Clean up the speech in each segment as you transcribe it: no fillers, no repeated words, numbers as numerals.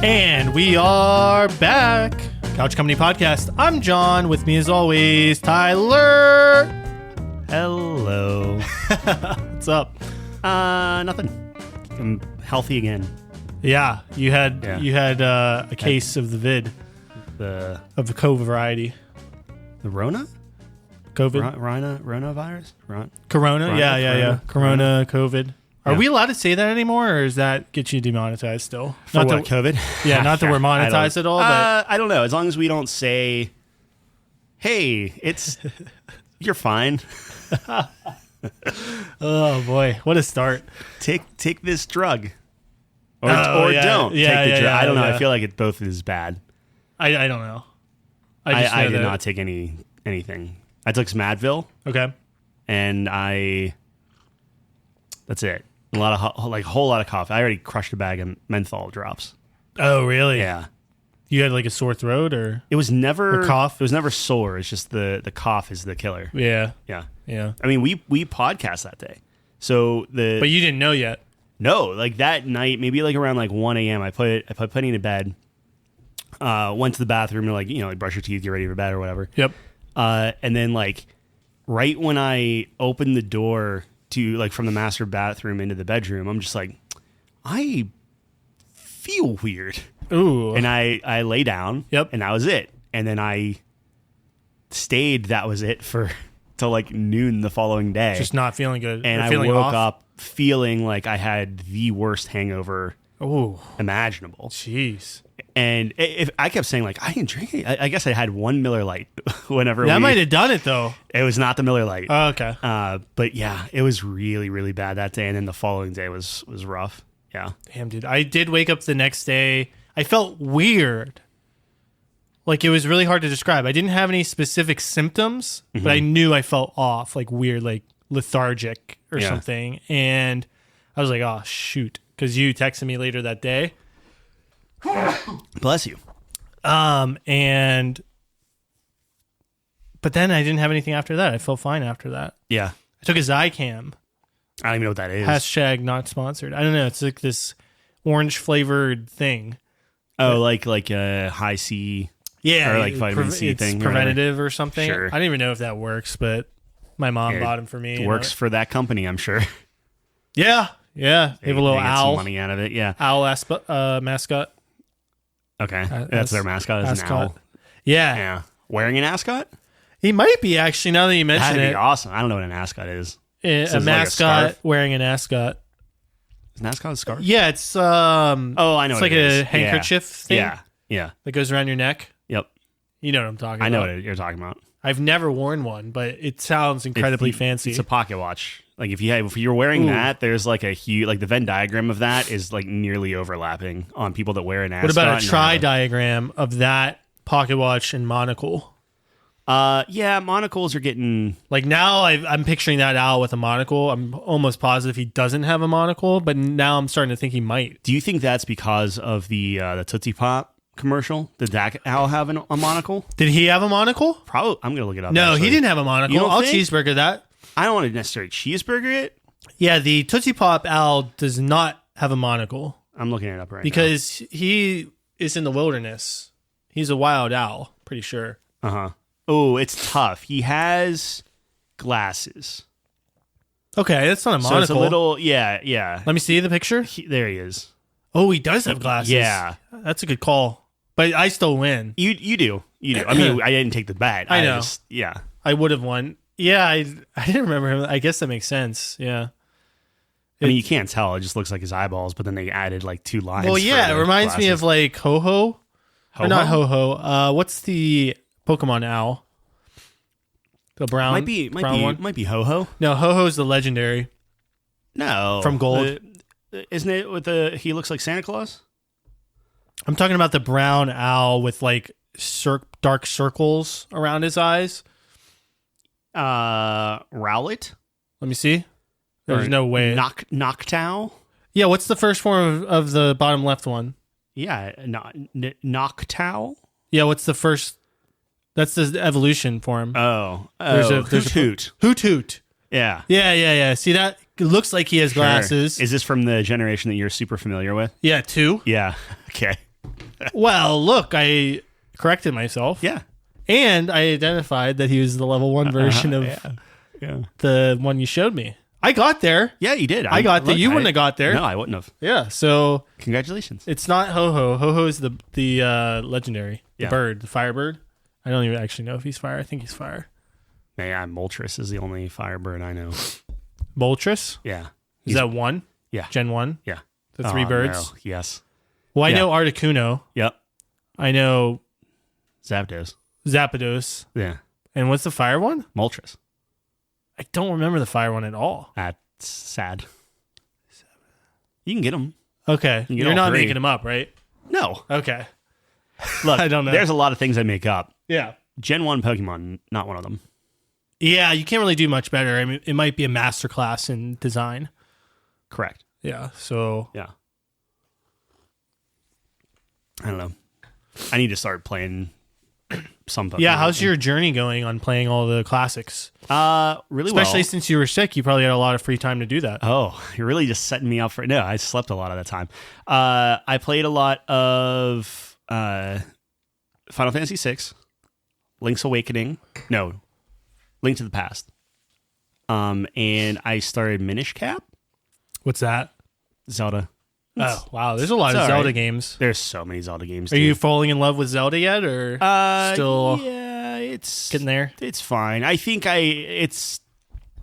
And we are back. Couch Company Podcast. I'm John. With me as always, Tyler. Hello. What's up? Nothing. I'm healthy again. Yeah, you had a case of the vid. Of the COVID variety. The Rona? COVID? Rona virus? Corona? Yeah. Corona, COVID. Are we allowed to say that anymore, or does that get you demonetized still? For what, COVID? Yeah, not that we're monetized at all, but... I don't know. As long as we don't say, hey, you're fine. Oh, boy. What a start. Take this drug. Or don't take the drug. I don't know. I feel like it both is bad. I don't know. I did not take anything. I took some Advil. Okay. And that's it. A whole lot of cough. I already crushed a bag of menthol drops. Oh, really? Yeah. You had like a sore throat, or it was never a cough? It was never sore. It's just the cough is the killer. Yeah. I mean, we podcast that day, so but you didn't know yet. No, like that night, maybe like around like 1 a.m. I put Penny to bed. Went to the bathroom to like brush your teeth, get ready for bed or whatever. Yep. And then like right when I opened the door to like from the master bathroom into the bedroom, I'm just like, I feel weird. Ooh. And I lay down. Yep. And that was it. And then I stayed. That was it till like noon the following day. Just not feeling good. And I woke up feeling like I had the worst hangover imaginable. Jeez. And if I kept saying like I didn't drink it. I guess I had one Miller Lite whenever that might have done it though. It was not the Miller Lite. Oh, okay. But yeah, it was really, really bad that day, and then the following day was rough. Yeah. Damn, dude. I did wake up the next day. I felt weird. Like it was really hard to describe. I didn't have any specific symptoms, but I knew I felt off, like weird, like lethargic or something. And I was like, oh shoot, because you texted me later that day. Bless you. But then I didn't have anything after that. I felt fine after that. Yeah. I took a Zycam. I don't even know what that is. Hashtag not sponsored. I don't know. It's like this orange flavored thing. Oh, like a high C. Yeah. Or like vitamin C thing. It's preventative or something. Sure. I don't even know if that works, but my mom bought them for me. It works for that company, I'm sure. Yeah. Yeah. They have a little get owl. some money out of it. Yeah. Owl mascot. Okay. That's their mascot. Is an owl. Yeah. Yeah. Wearing an ascot? He might be, actually, now that you mention That'd it. be awesome. I don't know what an ascot is. A mascot wearing an ascot. Is an ascot a scarf? Yeah, it's I know. It's like a handkerchief thing. Yeah. That goes around your neck. Yep. You know what I'm talking about. I know what you're talking about. I've never worn one, but it sounds incredibly fancy. It's a pocket watch. Like if you're wearing that, there's like a huge, like the Venn diagram of that is like nearly overlapping on people that wear an ascot. What about a tri-diagram of that pocket watch and monocle? Yeah, monocles are getting... Like now I'm picturing that owl with a monocle. I'm almost positive he doesn't have a monocle, but now I'm starting to think he might. Do you think that's because of the Tootsie Pop commercial? Did that owl have a monocle? Did he have a monocle? Probably. I'm going to look it up. No, actually. he didn't have a monocle. I'll cheeseburger that. I don't want to necessarily cheeseburger it. Yeah, the Tootsie Pop owl does not have a monocle. I'm looking it up because he is in the wilderness. He's a wild owl, pretty sure. Uh-huh. Oh, it's tough. He has glasses. Okay, that's not a monocle. So it's a little, yeah. Let me see the picture. There he is. Oh, he does have glasses. Yeah. That's a good call. But I still win. You do. I mean, I didn't take the bet. I know. I would have won. Yeah, I didn't remember him. I guess that makes sense. Yeah. I mean, you can't tell. It just looks like his eyeballs, but then they added like 2 lines. Well, yeah, it reminds me of like Ho-Ho. Or not Ho-Ho. What's the Pokemon owl? The brown might be one? Might be Ho-Ho. No, Ho-Ho's the legendary. No. From Gold. Isn't it he looks like Santa Claus? I'm talking about the brown owl with like dark circles around his eyes. Rowlet? Let me see. There's no way. Noctowl? Yeah, what's the first form of the bottom left one? Yeah, Noctowl? Yeah, what's the first? That's the evolution form. There's a Hoot. Hoot. Yeah. Yeah. See that? It looks like he has glasses. Is this from the generation that you're super familiar with? Yeah, 2. Yeah. Okay. Well, look, I corrected myself. Yeah. And I identified that he was the level 1 version of the one you showed me. I got there. Yeah, you did. I got there. You wouldn't have got there. No, I wouldn't have. Yeah, so Congratulations. it's not Ho-Ho. Ho-Ho is the legendary, the bird, the firebird. I don't even actually know if he's fire. I think he's fire. Yeah, Moltres is the only firebird I know. Moltres? Yeah. Is that 1? Yeah. Gen 1? Yeah. The 3 birds? No. Yes. Well, I know Articuno. Yep. I know Zapdos. Zapdos. Yeah. And what's the fire one? Moltres. I don't remember the fire one at all. That's sad. You can get them. Okay. You You're not making them up, right? No. Okay. Look, I don't know. There's a lot of things I make up. Yeah. Gen 1 Pokemon, not one of them. Yeah, you can't really do much better. I mean, it might be a masterclass in design. Correct. Yeah, so... Yeah. I don't know. I need to start playing some Pokemon. Yeah, how's your journey going on playing all the classics? Really well. Especially since you were sick, you probably had a lot of free time to do that. Oh, you're really just setting me up for... No, I slept a lot of the time. I played a lot of Final Fantasy VI, Link's Awakening. No, Link to the Past. And I started Minish Cap. What's that? Zelda. Oh, wow. There's a lot of Zelda games. There's so many Zelda games. Are you falling in love with Zelda yet, or still yeah, it's getting there? It's fine. I think it's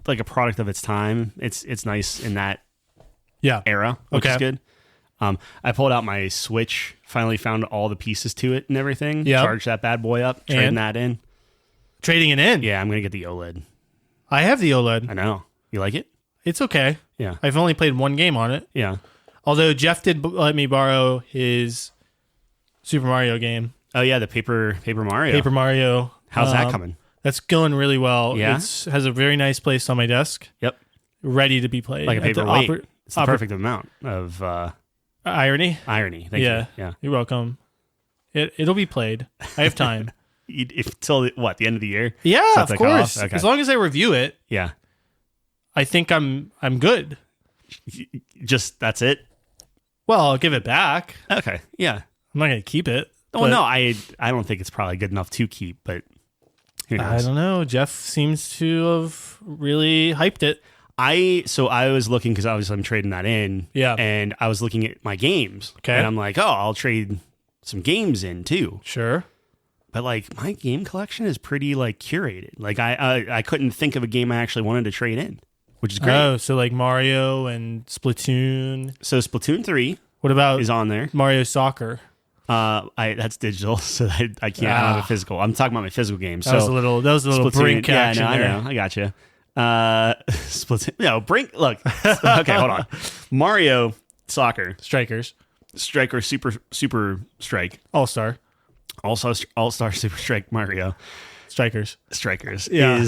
like a product of its time. It's nice in that era, which is good. I pulled out my Switch, finally found all the pieces to it and everything. Yeah. Charged that bad boy up, trading that in. Trading it in? Yeah, I'm going to get the OLED. I have the OLED. I know. You like it? It's okay. Yeah. I've only played one game on it. Yeah. Although Jeff did let me borrow his Super Mario game. Oh, yeah, the Paper Mario. Paper Mario. How's that coming? That's going really well. Yeah? It has a very nice place on my desk. Yep. Ready to be played. Like a paperweight. It's the perfect amount of irony. Thank you. Yeah. You're welcome. It'll be played. I have time. Till the end of the year? Yeah, of course. Okay. As long as I review it. Yeah. I think I'm good. Just that's it? Well, I'll give it back. Okay. Yeah. I'm not going to keep it. Well, no, I don't think it's probably good enough to keep, but who knows? I don't know. Jeff seems to have really hyped it. I was looking because obviously I'm trading that in. Yeah. And I was looking at my games. Okay. And I'm like, I'll trade some games in too. Sure. But like my game collection is pretty like curated. Like I couldn't think of a game I actually wanted to trade in, which is great. Oh, so like Mario and Splatoon. So Splatoon 3 What about is on there. Mario Soccer? That's digital, so I can't have a physical. I'm talking about my physical games. That was a little Splatoon, brink action I there. know. I got you. Splatoon. No, brink. Look. Okay, hold on. Mario Soccer, Strikers. Striker, Super Strike, All-Star. All-Star Super Strike Mario. Strikers. Yeah.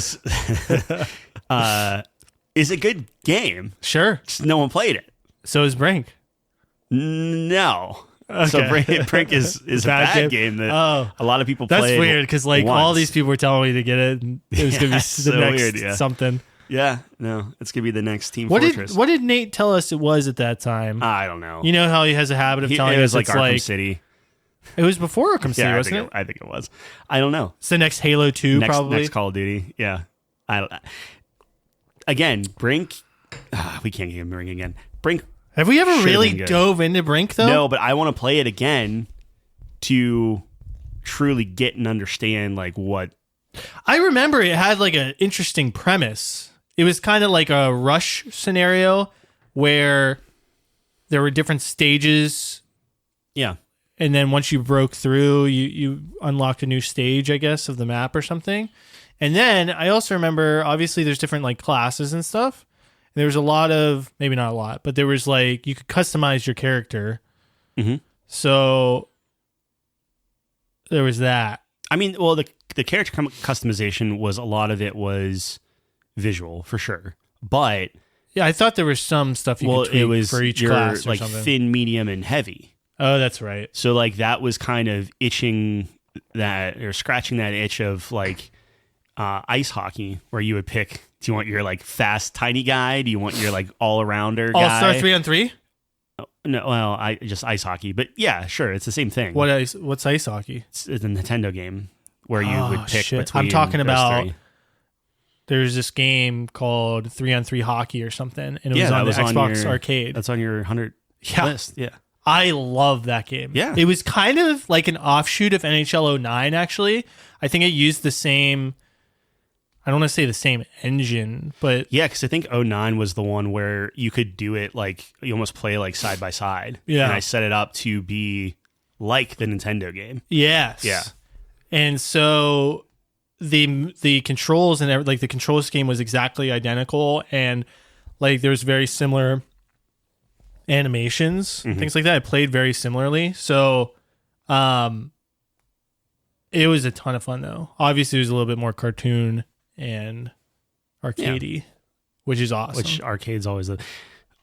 Is a good game. Sure. Just no one played it. So is Brink. No. Okay. So Brink is a bad game that a lot of people play. That's weird because like once. all these people were telling me to get it. And it was gonna be the so next weird, something. Yeah, no, it's gonna be the next Team What Fortress. what did Nate tell us it was at that time? I don't know. You know how he has a habit of telling it was us like it's Arkham like City. it was before Arkham City, wasn't it? I think it was. I don't know. It's the next Halo 2, probably. Next Call of Duty. Yeah. Again, Brink. We can't get him Brink again. Brink. Have we ever really been good. dove into Brink though? No, but I want to play it again to truly get and understand like what. I remember it had like an interesting premise. It was kind of like a rush scenario where there were different stages. Yeah. And then once you broke through, you unlocked a new stage, I guess, of the map or something. And then I also remember, obviously, there's different like classes and stuff. And there was a lot of, maybe not a lot, but there was like, you could customize your character. Mm-hmm. So there was that. I mean, well, the character customization was a lot of it was visual for sure, but yeah, I thought there was some stuff you could tweak for each class or like something. thin, medium, and heavy. Oh, that's right. So like that was kind of itching that or scratching that itch of like ice hockey, where you would pick. Do you want your like fast, tiny guy? Do you want your like all arounder guy? All-Star 3-on-3? no, well, I just ice hockey, but yeah, sure, it's the same thing. What's ice hockey? It's a Nintendo game where you would pick shit. between. I'm talking those about. three. There's this game called 3-on-3 Hockey or something, and it Yeah, was that on the was Xbox Arcade. That's on your 100 list. Yeah. I love that game. Yeah. It was kind of like an offshoot of NHL 09, actually. I think it used the same, I don't want to say the same engine, but... Yeah, because I think 09 was the one where you could do it like, you almost play like side by side. Yeah. And I set it up to be like the Nintendo game. Yes. Yeah. And so the controls and like the control scheme was exactly identical, and like there's very similar animations, things like that. It played very similarly. So it was a ton of fun though. Obviously it was a little bit more cartoon and arcadey, which is awesome. Which arcade's always the...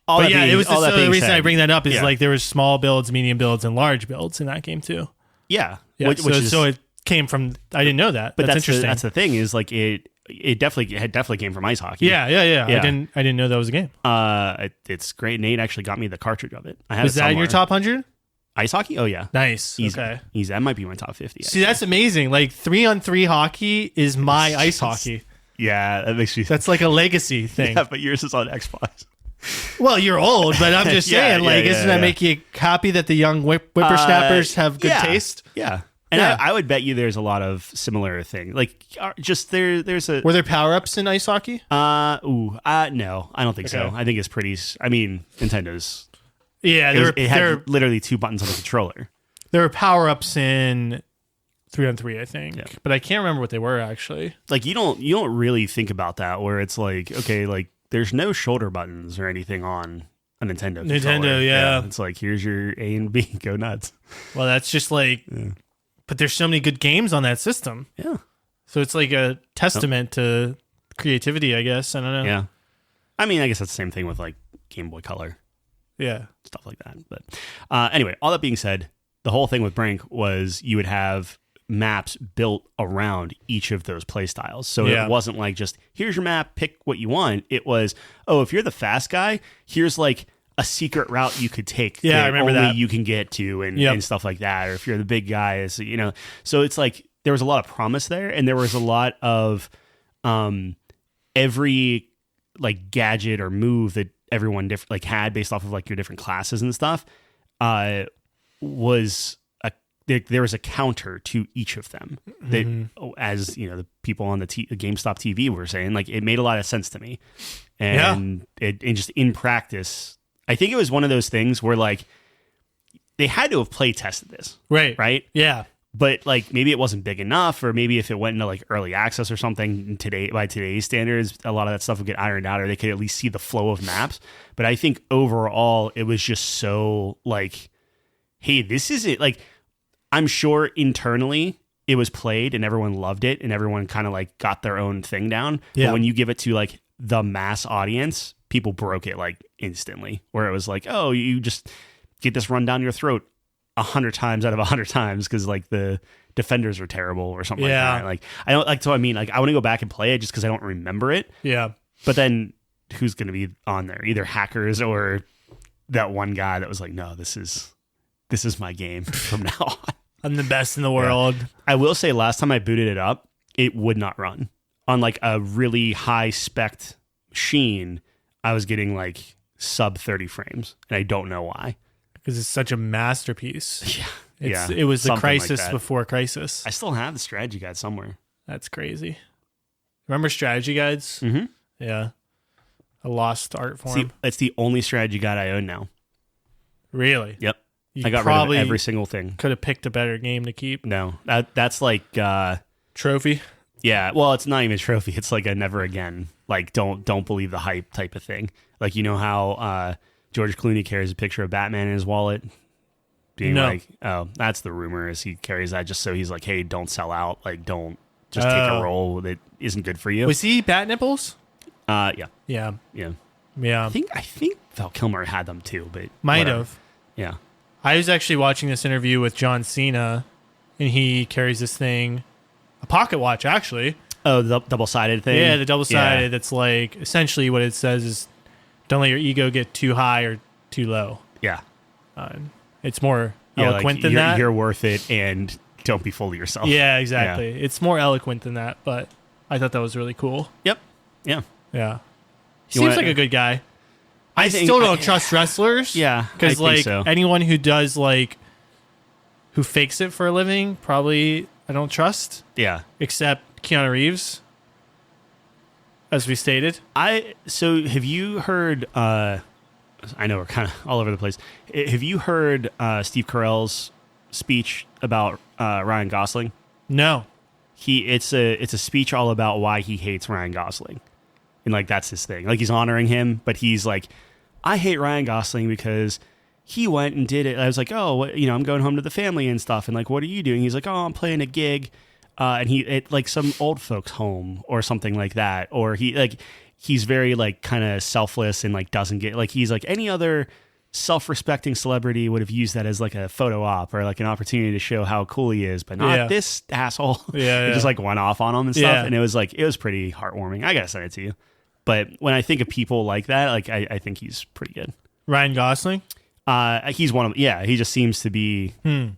But yeah, it was all that the being reason said, I bring that up is yeah. like there was small builds, medium builds, and large builds in that game too. Yeah. Yeah, Which is, so it came from. I didn't know that, but that's interesting. That's the thing is like it definitely came from ice hockey. Yeah. I didn't know that was a game. It's great. Nate actually got me the cartridge of it. I had Was it that in your somewhere. top 100? Ice hockey? Oh yeah. Nice. Easy. Okay. Easy. That might be my top 50. See, that's amazing. Like 3-on-3 hockey is my ice hockey. Yeah, that makes me... That's like a legacy thing. Yeah, but yours is on Xbox. Well, you're old, but I'm just saying, doesn't that make you happy that the young whippersnappers have good taste? Yeah. And Yeah. I would bet you there's a lot of similar things. Like, just there's a... Were there power-ups in ice hockey? No, I don't think so. Okay. I think it's pretty... I mean, Nintendo's... Yeah, It had literally 2 buttons on the controller. there were power-ups in 3-on-3, I think. Yeah. But I can't remember what they were, actually. Like, you don't really think about that, where it's like, okay, like, there's no shoulder buttons or anything on a Nintendo controller. Yeah. It's like, here's your A and B, go nuts. Well, that's just like... But there's so many good games on that system. Yeah. So it's like a testament to creativity, I guess. I don't know. Yeah. I mean, I guess that's the same thing with, like, Game Boy Color. Yeah. Stuff like that. But anyway, all that being said, the whole thing with Brink was you would have maps built around each of those play styles. So it wasn't like just, here's your map, pick what you want. It was, oh, if you're the fast guy, here's like a secret route you could take I remember only that. you can get to and stuff like that. Or if you're the big guy, so, you know. So it's like there was a lot of promise there, and there was a lot of every like gadget or move that everyone had based off of like your different classes and stuff was there was a counter to each of them that, as you know, the people on the GameStop TV were saying, like, it made a lot of sense to me. And it just in practice, I think it was one of those things where like they had to have play tested this. Right. Yeah. But like maybe it wasn't big enough, or maybe if it went into like early access or something by today's standards, a lot of that stuff would get ironed out, or they could at least see the flow of maps. But I think overall it was just so like, hey, this is it. Like, I'm sure internally it was played and everyone loved it and everyone kind of like got their own thing down. Yeah. But when you give it to like the mass audience, people broke it like instantly, where it was like, oh, you just get this run down your throat 100 times out of 100 times because like the defenders are terrible or something like that. Like, I don't like, so I mean, like, I want to go back and play it just because I don't remember it. Yeah. But then who's going to be on there? Either hackers or that one guy that was like, no, this is my game from now on. I'm the best in the world. Yeah. I will say last time I booted it up, it would not run. On like a really high spec machine, I was getting like sub 30 frames, and I don't know why. Because it's such a masterpiece. Yeah. It was the Something crisis like that. before crisis. I still have the strategy guide somewhere. That's crazy. Remember strategy guides? Mm-hmm. Yeah. A lost art form. It's the only strategy guide I own now. Really? Yep. You I got rid of probably every single thing. could have picked a better game to keep. No, that's like Trophy? yeah. Well, it's not even a trophy. It's like a never again. Like don't believe the hype type of thing. Like, you know how George Clooney carries a picture of Batman in his wallet, being No. like, oh, that's the rumor is he carries that just so he's like, hey, don't sell out. Like, don't just take a role that isn't good for you. Was he bat nipples? Yeah. Yeah. Yeah. Yeah. I think Val Kilmer had them too, but Might whatever. have. Yeah. I was actually watching this interview with John Cena, and he carries this thing, a pocket watch, actually. Oh, the double-sided thing? Yeah, the double-sided. Yeah. That's like, essentially what it says is, don't let your ego get too high or too low. Yeah. It's more Yeah, eloquent like, than you're, that. You're worth it, and don't be full of yourself. Yeah, exactly. It's more eloquent than that, but I thought that was really cool. Yep. Yeah. Yeah. He You seems wanna- like a good guy. I think- still don't trust wrestlers. Yeah, I Because, think like, so. anyone who does, like, who fakes it for a living, probably I don't trust, Yeah. except Keanu Reeves, as we stated. So have you heard? I know we're kind of all over the place. Have you heard Steve Carell's speech about Ryan Gosling? No. It's a speech all about why he hates Ryan Gosling, and like that's his thing. Like he's honoring him, but he's like, I hate Ryan Gosling because he went and did it. I was like, oh, I'm going home to the family and stuff, and like, what are you doing? He's like, oh, I'm playing a gig, and like some old folks home or something like that, or he's very like kind of selfless and like doesn't get like he's like any other self-respecting celebrity would have used that as like a photo op or like an opportunity to show how cool he is, but not this asshole. Yeah, It just like went off on him and stuff, Yeah. and it was pretty heartwarming. I gotta send it to you. But when I think of people like that, like I think he's pretty good. Ryan Gosling? He's one of them. Yeah, he just seems to be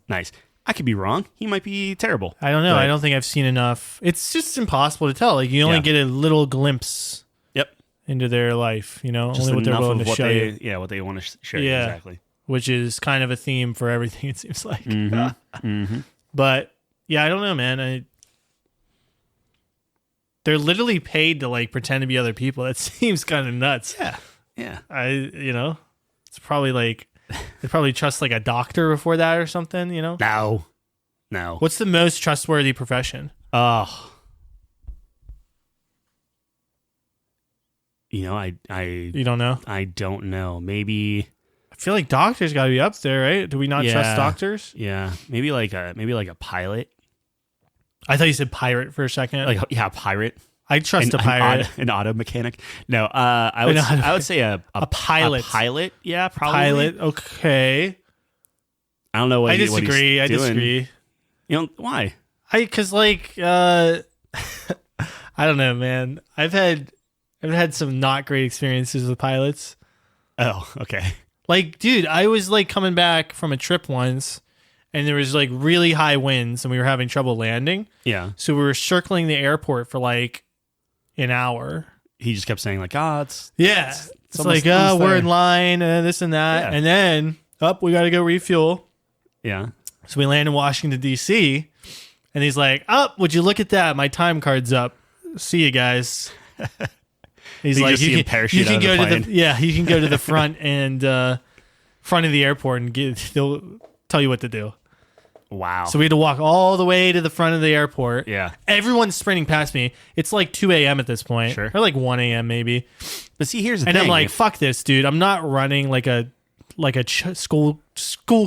nice. I could be wrong. He might be terrible. I don't know. But- I don't think I've seen enough. It's just impossible to tell. Like, you only Yeah. get a little glimpse Yep. into their life, Just only what they're enough willing of to what show they you, what they want to show you Yeah. exactly. which is kind of a theme for everything, it seems like. Mm-hmm. But, yeah, I don't know, man. They're literally paid to, like, pretend to be other people. That seems kind of nuts. Yeah. It's probably like, they probably trust, like, a doctor before that or something, No. What's the most trustworthy profession? Oh. I You don't know? I don't know. Maybe I feel like doctors got to be up there, right? Do we not trust doctors? yeah. Maybe like a pilot. I thought you said pirate for a second. Like a pirate. I trust a pirate. An auto mechanic. No, I would say a pilot. A pilot, yeah, probably. Pilot, okay. I don't know what I what he's disagree. I doing. disagree. Why? Because like, I don't know, man. I've had some not great experiences with pilots. Oh, okay. Like, dude, I was like coming back from a trip once, and there was like really high winds, and we were having trouble landing. Yeah. So we were circling the airport for like an hour. He just kept saying like, it's It's almost- like, almost we're there. in line, and this and that, Yeah. and then we got to go refuel. Yeah. So we land in Washington, D.C., and he's like, would you look at that? My time card's up. See you guys. He's You like, just see him parachute out of the plane. you can go to the front and front of the airport and they'll tell you what to do. Wow. So we had to walk all the way to the front of the airport. Yeah. Everyone's sprinting past me. It's like 2 a.m. at this point. Sure. Or like 1 a.m. maybe. But see, here's the And thing. I'm like, fuck this, dude. I'm not running like a school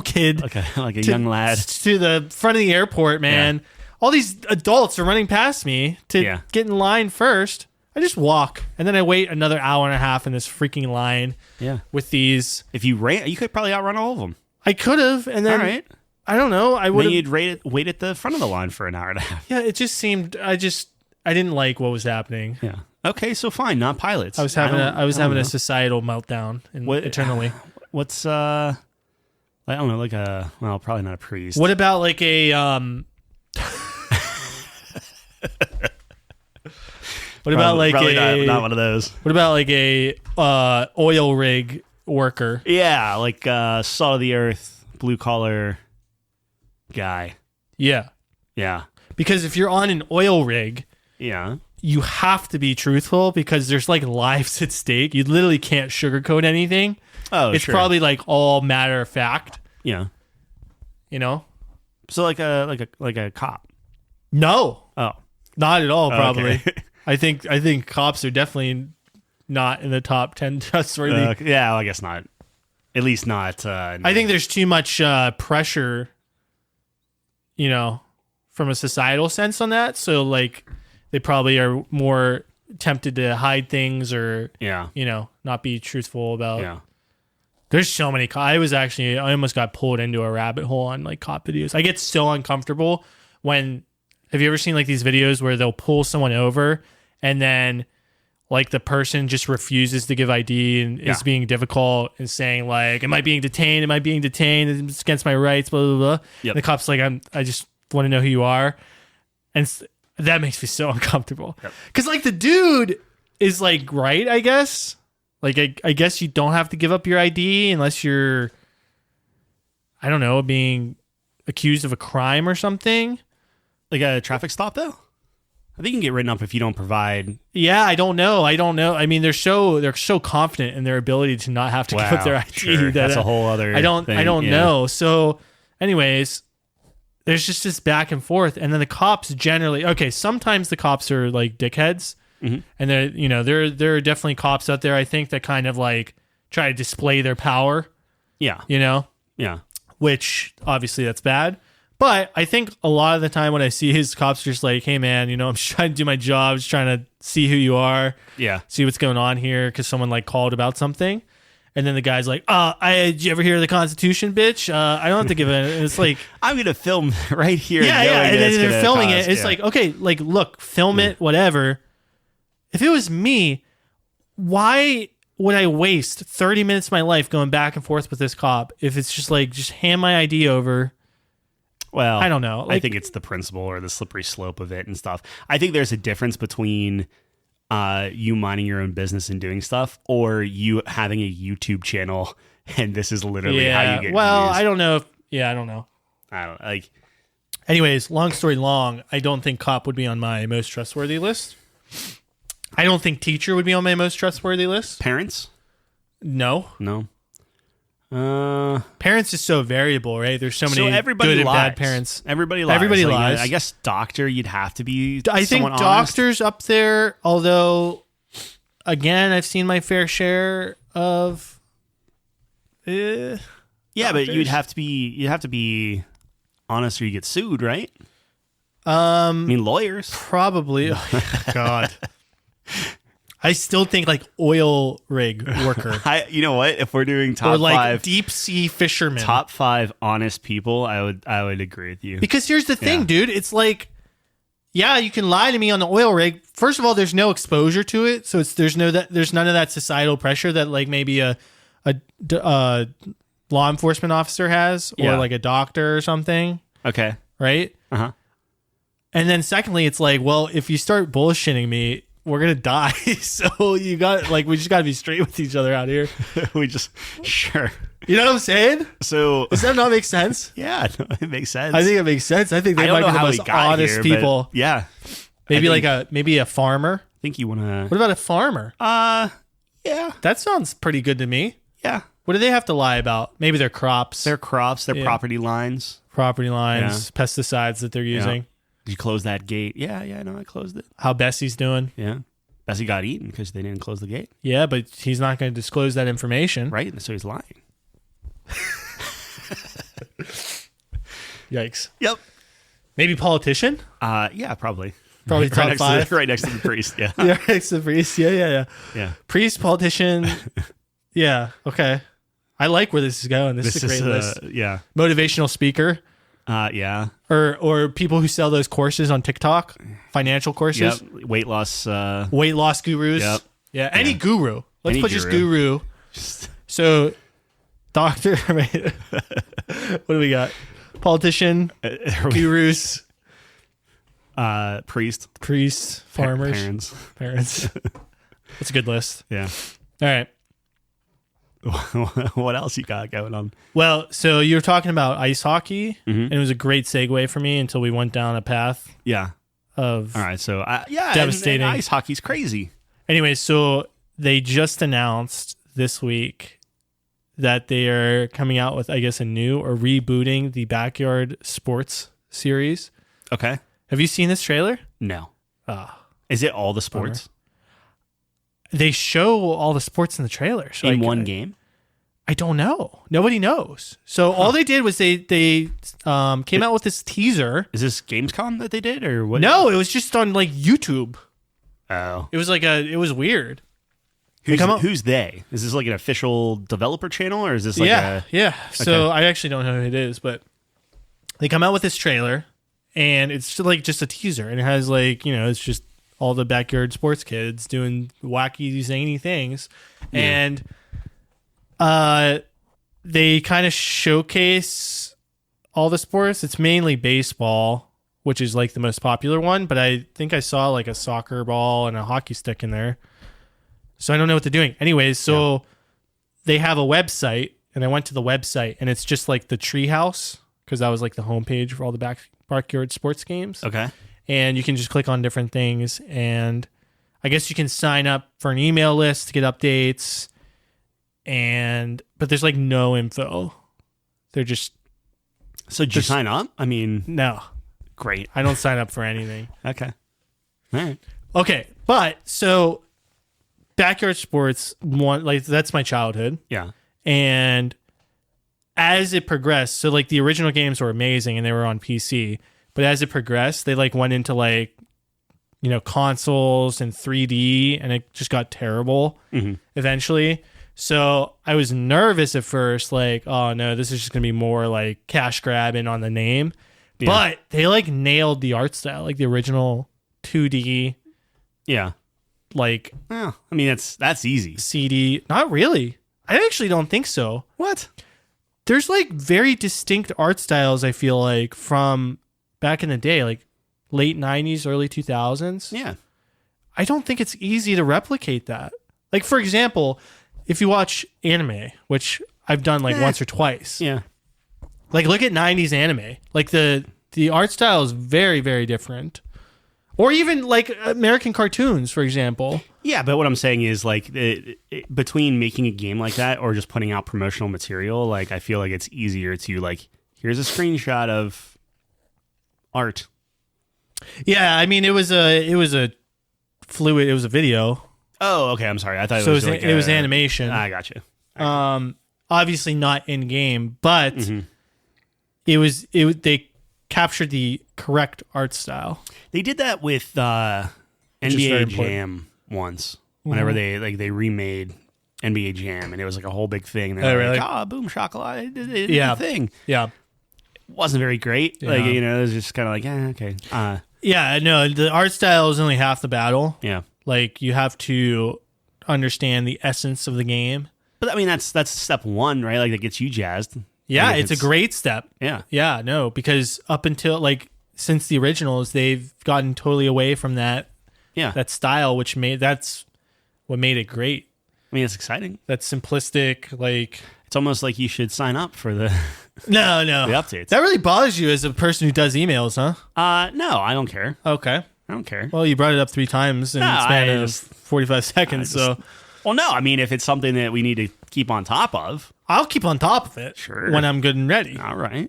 kid like a young lad. to the front of the airport, man. Yeah. All these adults are running past me to get in line first. I just walk, and then I wait another hour and a half in this freaking line Yeah. with these. If you ran, you could probably outrun all of them. I could have, and then All right. I don't know. I would Then have. you'd wait at the front of the line for an hour and a half. Yeah, it just seemed. I didn't like what was happening. Yeah. Okay, so fine, not pilots. I was having don't a know. societal meltdown internally. What's I don't know, like probably not a priest. What about like a What about like probably not one of those? What about like a oil rig worker? Yeah, like salt of the earth, blue collar guy. Yeah. Yeah. Because if you're on an oil rig, Yeah. you have to be truthful because there's like lives at stake. You literally can't sugarcoat anything. Oh, It's sure. probably like all matter of fact, Yeah. So like a cop. No, Oh. not at all. Probably. Okay. I think cops are definitely not in the top 10 trustworthy. Yeah, well, I guess not. At least not. I think there's too much pressure, from a societal sense on that. So like, they probably are more tempted to hide things or Yeah. not be truthful about. Yeah. There's so many. I almost got pulled into a rabbit hole on like cop videos. I get so uncomfortable when. Have you ever seen like these videos where they'll pull someone over and then like the person just refuses to give ID and is being difficult and saying like, am I being detained? Am I being detained? It's against my rights, blah, blah, blah. Yep. And the cop's like, I just want to know who you are. And that makes me so uncomfortable. Because like the dude is like, right, I guess. Like, I guess you don't have to give up your ID unless you're, I don't know, being accused of a crime or something. Like a traffic stop, though? I think you can get written up if you don't provide. Yeah, I don't know. I mean, they're so confident in their ability to not have to give up their ID. Sure. That's a whole other I don't thing. know. So, anyways, there's just this back and forth, and then the cops generally. Okay, sometimes the cops are like dickheads, and there are definitely cops out there. I think that kind of like try to display their power. Yeah. Yeah. Which obviously that's bad. But I think a lot of the time when I see his cops are just like, hey, man, I'm just trying to do my job, just trying to see who you are, see what's going on here because someone like called about something. And then the guy's like, did you ever hear of the Constitution, bitch? I don't have to give it. And it's like, I'm going to film right here. Yeah. And then they're filming it. It's like, okay, like, look, film it, whatever. If it was me, why would I waste 30 minutes of my life going back and forth with this cop if it's just like, just hand my ID over? Well, I don't know. I think it's the principle or the slippery slope of it and stuff. I think there's a difference between you minding your own business and doing stuff or you having a YouTube channel and this is literally how you get well, views. I don't know. I don't know. Anyways, long story long, I don't think cop would be on my most trustworthy list. I don't think teacher would be on my most trustworthy list. Parents? No. Parents is so variable, right? There's so many everybody good and lies. bad parents. Everybody lies. Everybody lies. I guess doctor, you'd have to be. I think doctor's up there. Although, again, I've seen my fair share of. Yeah, doctors. But you'd have to be honest, or you get sued, right? I mean, lawyers probably. Oh, God. I still think like oil rig worker. You know what? If we're doing top or like 5 deep sea fishermen, top 5 honest people, I would agree with you. Because here's the thing, dude. It's like, yeah, you can lie to me on the oil rig. First of all, there's no exposure to it, so there's none of that societal pressure that like maybe a law enforcement officer has or like a doctor or something. Okay. Right. And then secondly, it's like, well, if you start bullshitting me, we're gonna die. So we just gotta be straight with each other out here. Sure. You know what I'm saying? So does that not make sense? Yeah, no, it makes sense. I think it makes sense. I think they might be the most honest people. Yeah. Maybe maybe a farmer. I think you wanna. What about a farmer? Yeah. That sounds pretty good to me. Yeah. What do they have to lie about? Maybe their crops. Their property lines. Pesticides that they're using. Yeah. Did you close that gate? Yeah, no, I closed it. How Bessie's doing? Yeah. Bessie got eaten because they didn't close the gate. Yeah, but he's not going to disclose that information. Right, so he's lying. Yikes. Yep. Maybe politician? Yeah, probably. Probably top next 5. Right next to the priest, yeah. Yeah, right next to the priest. Yeah. Yeah. Priest, politician. Yeah, okay. I like where this is going. This is a great list. Yeah. Motivational speaker. Yeah. Or people who sell those courses on TikTok, financial courses. Yep. Weight loss gurus. Yep. Yeah, any guru. Let's put just guru. Just So, doctor, what do we got? Politician, gurus, priests, farmers, parents. That's a good list. Yeah. All right. What else you got going on? Well, so you were talking about ice hockey, and it was a great segue for me until we went down a path. Yeah. Of all right. So devastating. And ice hockey's crazy. Anyway, so they just announced this week that they are coming out with, I guess, a new or rebooting the Backyard Sports series. Okay. Have you seen this trailer? No. Is it all the sports? They show all the sports in the trailer. So in one game? I don't know. Nobody knows. So all they did was they came out with this teaser. Is this Gamescom that they did or what? No, it was just on like YouTube. Oh. It was it was weird. Who's they? Is this like an official developer channel or is this like Yeah. So I actually don't know who it is, but they come out with this trailer and it's like just a teaser and it has like, it's just all the backyard sports kids doing wacky, zany things. And they kind of showcase all the sports. It's mainly baseball, which is like the most popular one, but I think I saw like a soccer ball and a hockey stick in there. So I don't know what they're doing. Anyways, so they have a website, and I went to the website, and it's just like the treehouse, because that was like the homepage for all the backyard sports games. Okay. And you can just click on different things, and I guess you can sign up for an email list to get updates, but there's like no info. They're just... So did you sign up? I mean... No. Great. I don't sign up for anything. Okay. All right. Okay, but so backyard sports, like that's my childhood. Yeah. And as it progressed, so like the original games were amazing and they were on PC, but as it progressed, they like went into like, you know, consoles and 3D, and it just got terrible eventually. So I was nervous at first, like, oh no, this is just gonna be more like cash grabbing on the name. Yeah. But they like nailed the art style, like the original 2D. Yeah. Like, well, I mean, that's easy. CD. Not really. I actually don't think so. What? There's like very distinct art styles, I feel like, from back in the day, like late 90s, early 2000s. Yeah. I don't think it's easy to replicate that. Like, for example, if you watch anime, which I've done like once or twice. Yeah. Like, look at 90s anime. Like, the art style is very, very different. Or even, like, American cartoons, for example. Yeah, but what I'm saying is, like, between making a game like that or just putting out promotional material, like, I feel like it's easier to, like, here's a screenshot of art. Yeah, I mean, it was a video. Oh, okay, I'm sorry. I thought it was animation. I got you. Obviously not in game, but they captured the correct art style. They did that with NBA Jam once. Whenever they remade NBA Jam, and it was like a whole big thing. They're really? like, boom shakalaka, the thing. Yeah, wasn't very great. Yeah. Like, you know, it was just kind of like, okay. Yeah, no, the art style is only half the battle. Yeah, like you have to understand the essence of the game. But I mean, that's step one, right? Like that gets you jazzed. Yeah, like it's a great step. Yeah. Yeah, no, because up until like since the originals, they've gotten totally away from that style, that's what made it great. I mean, it's exciting. That's simplistic, like it's almost like you should sign up for the No. the updates. That really bothers you as a person who does emails, huh? No, I don't care. Okay. I don't care. Well, you brought it up 3 times in the span of 45 seconds, Well, no, I mean, if it's something that we need to keep on top of. I'll keep on top of it when I'm good and ready. All right.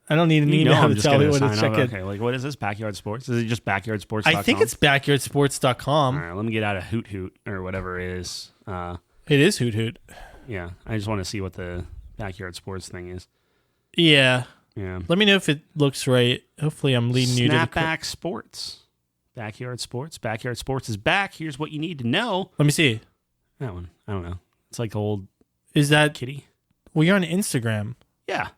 I don't need an email to tell me when to check it. Okay, like what is this? Backyard Sports? Is it just backyardsports.com? I think it's backyardsports.com. All right, let me get out of Hoot Hoot or whatever it is. It is Hoot Hoot. Yeah, I just want to see what the backyard sports thing is. Yeah. Yeah. Let me know if it looks right. Hopefully I'm leading you to Snapback Sports. Backyard Sports. Backyard Sports is back. Here's what you need to know. Let me see. That one. I don't know. It's like old Is that kitty? Well, you're on Instagram. Yeah.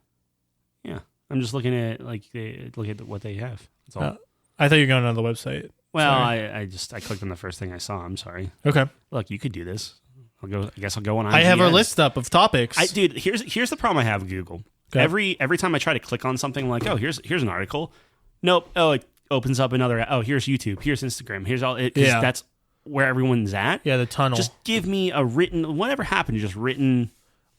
Yeah. I'm just looking at look at what they have. That's all. I thought you were going on the website. Well, I clicked on the first thing I saw. I'm sorry. Okay. Look, you could do this. I guess I'll go on IGN. I have a list up of topics. Dude, here's the problem I have with Google. Okay. Every time I try to click on something like, oh, here's an article. Nope. Oh, it opens up another. Oh, here's YouTube. Here's Instagram. Here's all. That's where everyone's at. Yeah, the tunnel. Just give me a written. Whatever happened to just written.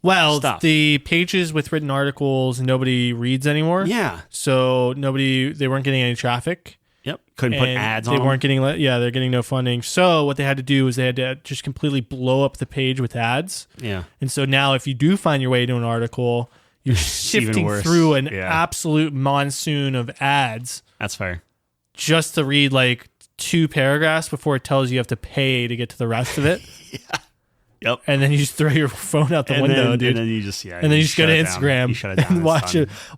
Well, stuff. The pages with written articles nobody reads anymore. Yeah. So they weren't getting any traffic. Yep. Couldn't put ads on. They weren't getting. They're getting no funding. So what they had to do was they had to just completely blow up the page with ads. Yeah. And so now, if you do find your way to an article, you're sifting through an absolute monsoon of ads. That's fair. Just to read like 2 paragraphs before it tells you have to pay to get to the rest of it. Yeah. Yep. And then you just throw your phone out the window, dude. And then you just go to Instagram and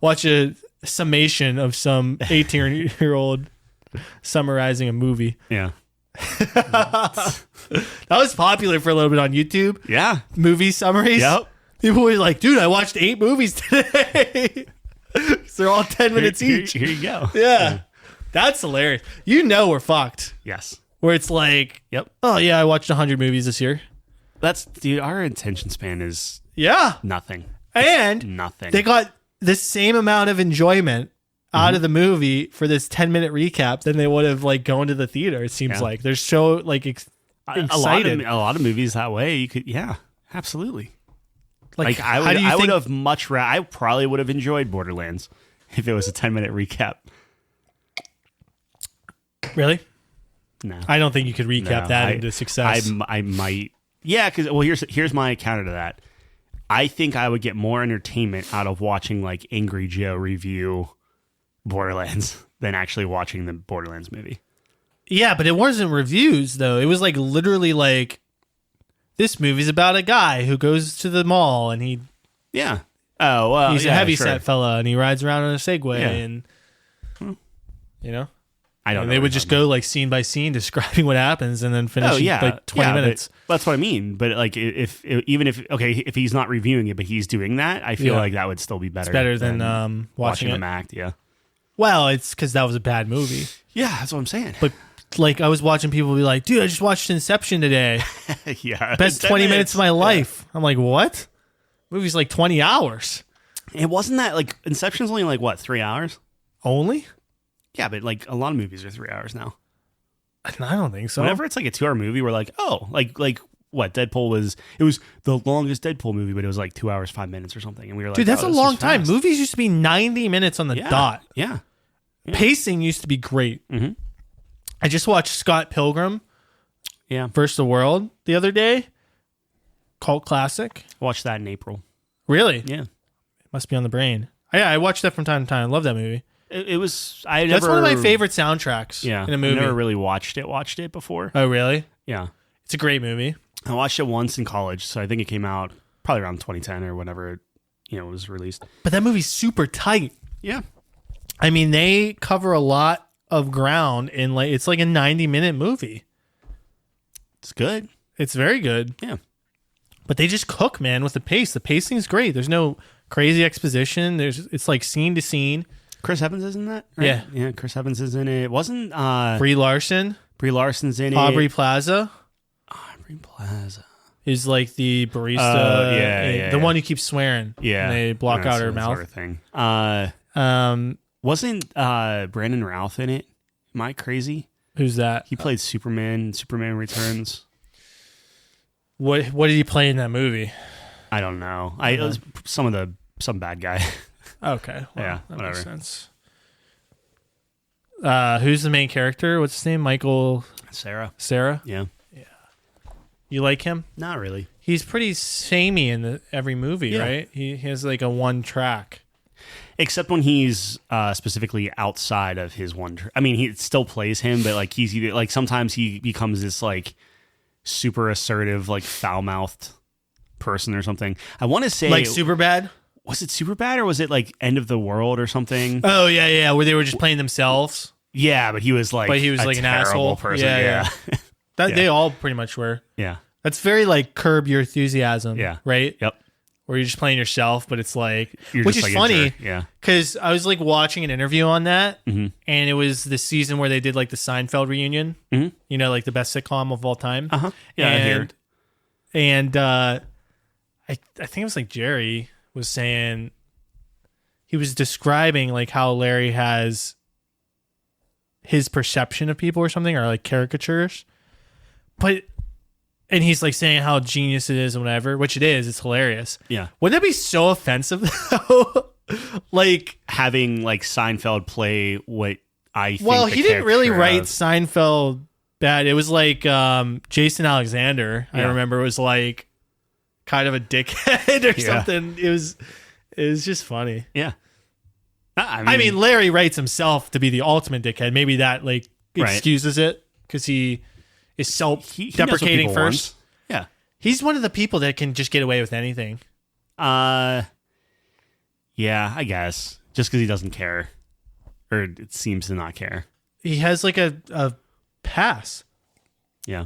watch a summation of some 18-year-old summarizing a movie. Yeah. That was popular for a little bit on YouTube. Yeah. Movie summaries. Yep. People were like, dude, I watched 8 movies today. They're all 10 minutes each. Here you go. Yeah. That's hilarious. You know we're fucked. Yes. where it's like, Yep. oh yeah, I watched 100 movies this year. Dude, our attention span is Yeah. nothing. And Nothing. they got the same amount of enjoyment out of the movie for this 10-minute recap than they would have like going to the theater. It seems like they're so like excited. A lot of movies that way. You could, yeah, absolutely. Like how do you I would think- have I probably would have enjoyed Borderlands if it was a 10-minute recap. Really? No, I don't think you could recap that into success. I might. Yeah, because here's my counter to that. I think I would get more entertainment out of watching like Angry Joe review Borderlands than actually watching the Borderlands movie. Yeah, but it wasn't reviews though. It was like literally like this movie's about a guy who goes to the mall and Yeah. Oh, well, he's yeah, a heavy sure. set fella and he rides around on a Segway and you know. I don't And know. they what would you're just talking go like scene by scene describing what happens and then finish about. like 20 minutes. But that's what I mean. But like, if he's not reviewing it, but he's doing that, I feel like that would still be better. It's better than watching them it. act. Yeah. Well, it's because that was a bad movie. Yeah, that's what I'm saying. But like I was watching people be like, dude, I just watched Inception today. Yeah. Best 10 20 minutes of my life. I'm like, what? Movie's like 20 hours. It wasn't that like Inception's only like what, 3 hours? Only? Yeah, but like a lot of movies are 3 hours now. I don't think so. Whenever it's like a 2 hour movie, we're like, oh, like what Deadpool was. It was the longest Deadpool movie, but it was like 2 hours 5 minutes or something, and we were like, Dude, that's oh, a this long is time. fast. Movies used to be 90 minutes on the dot. Yeah. Pacing used to be great. Mm-hmm. I just watched Scott Pilgrim Yeah. vs. the World the other day. Cult classic. Watch that in April. Really? Yeah. It must be on the brain. Yeah, I watched that from time to time. I love that movie. It was. That's one of my favorite soundtracks Yeah. in a movie. I never really watched it before. Oh, really? Yeah. It's a great movie. I watched it once in college, so I think it came out probably around 2010 or whenever it was released. But that movie's super tight. Yeah. I mean, they cover a lot of ground in like it's like a 90-minute movie. It's good. It's very good. Yeah. But they just cook, man, with the pace. The pacing's great. There's no crazy exposition. It's like scene to scene. Chris Evans is in that? Right? Yeah. Yeah, Chris Evans is in it. It wasn't Brie Larson, Brie Larson's in Aubrey it. Plaza Aubrey Plaza. is like the barista. Yeah, the one who keeps swearing. Yeah. And they block out her mouth. Sort of thing. Wasn't Brandon Routh in it? Am I crazy? Who's that? He played Superman Returns. What did he play in that movie? I don't know. It was some bad guy. Okay. Well, Yeah, that whatever. makes sense. Who's the main character? What's his name? Michael Sarah. Yeah. You like him? Not really. He's pretty samey in every movie, Yeah. right? He has like a one track. Except when he's specifically outside of his I mean, he still plays him, but like he's either like sometimes he becomes this like super assertive, like foul mouthed person or something. I want to say Like Superbad? Was it Superbad or was it like End of the World or something? Oh, yeah, where they were just playing themselves. Yeah, but he was like But he was a like an terrible asshole. person. Yeah. Yeah. They all pretty much were. Yeah. That's very like Curb Your Enthusiasm. Yeah. Right? Yep. Where you're just playing yourself, but it's like, You're which just is like a funny. jerk. Yeah. Because I was like watching an interview on that, Mhm. and it was the season where they did like the Seinfeld reunion. Mhm. You know, like the best sitcom of all time. Uh-huh. Yeah, I hear. And I think it was like Jerry was saying he was describing like how Larry has his perception of people or something, or like caricatures, and he's like saying how genius it is and whatever, which it is. It's hilarious. Yeah. Wouldn't that be so offensive though? Like Having like Seinfeld play what I think well, the he didn't really character write of- Seinfeld bad. It was like Jason Alexander. I Yeah. remember was like kind of a dickhead or Yeah. something. It was just funny. Yeah. I mean, Larry writes himself to be the ultimate dickhead. Maybe that like Right. excuses it because he is he knows what self-deprecating people first. want. He's one of the people that can just get away with anything. Yeah. Yeah, I guess. Just because he doesn't care. Or it seems to not care. He has like a pass. Yeah.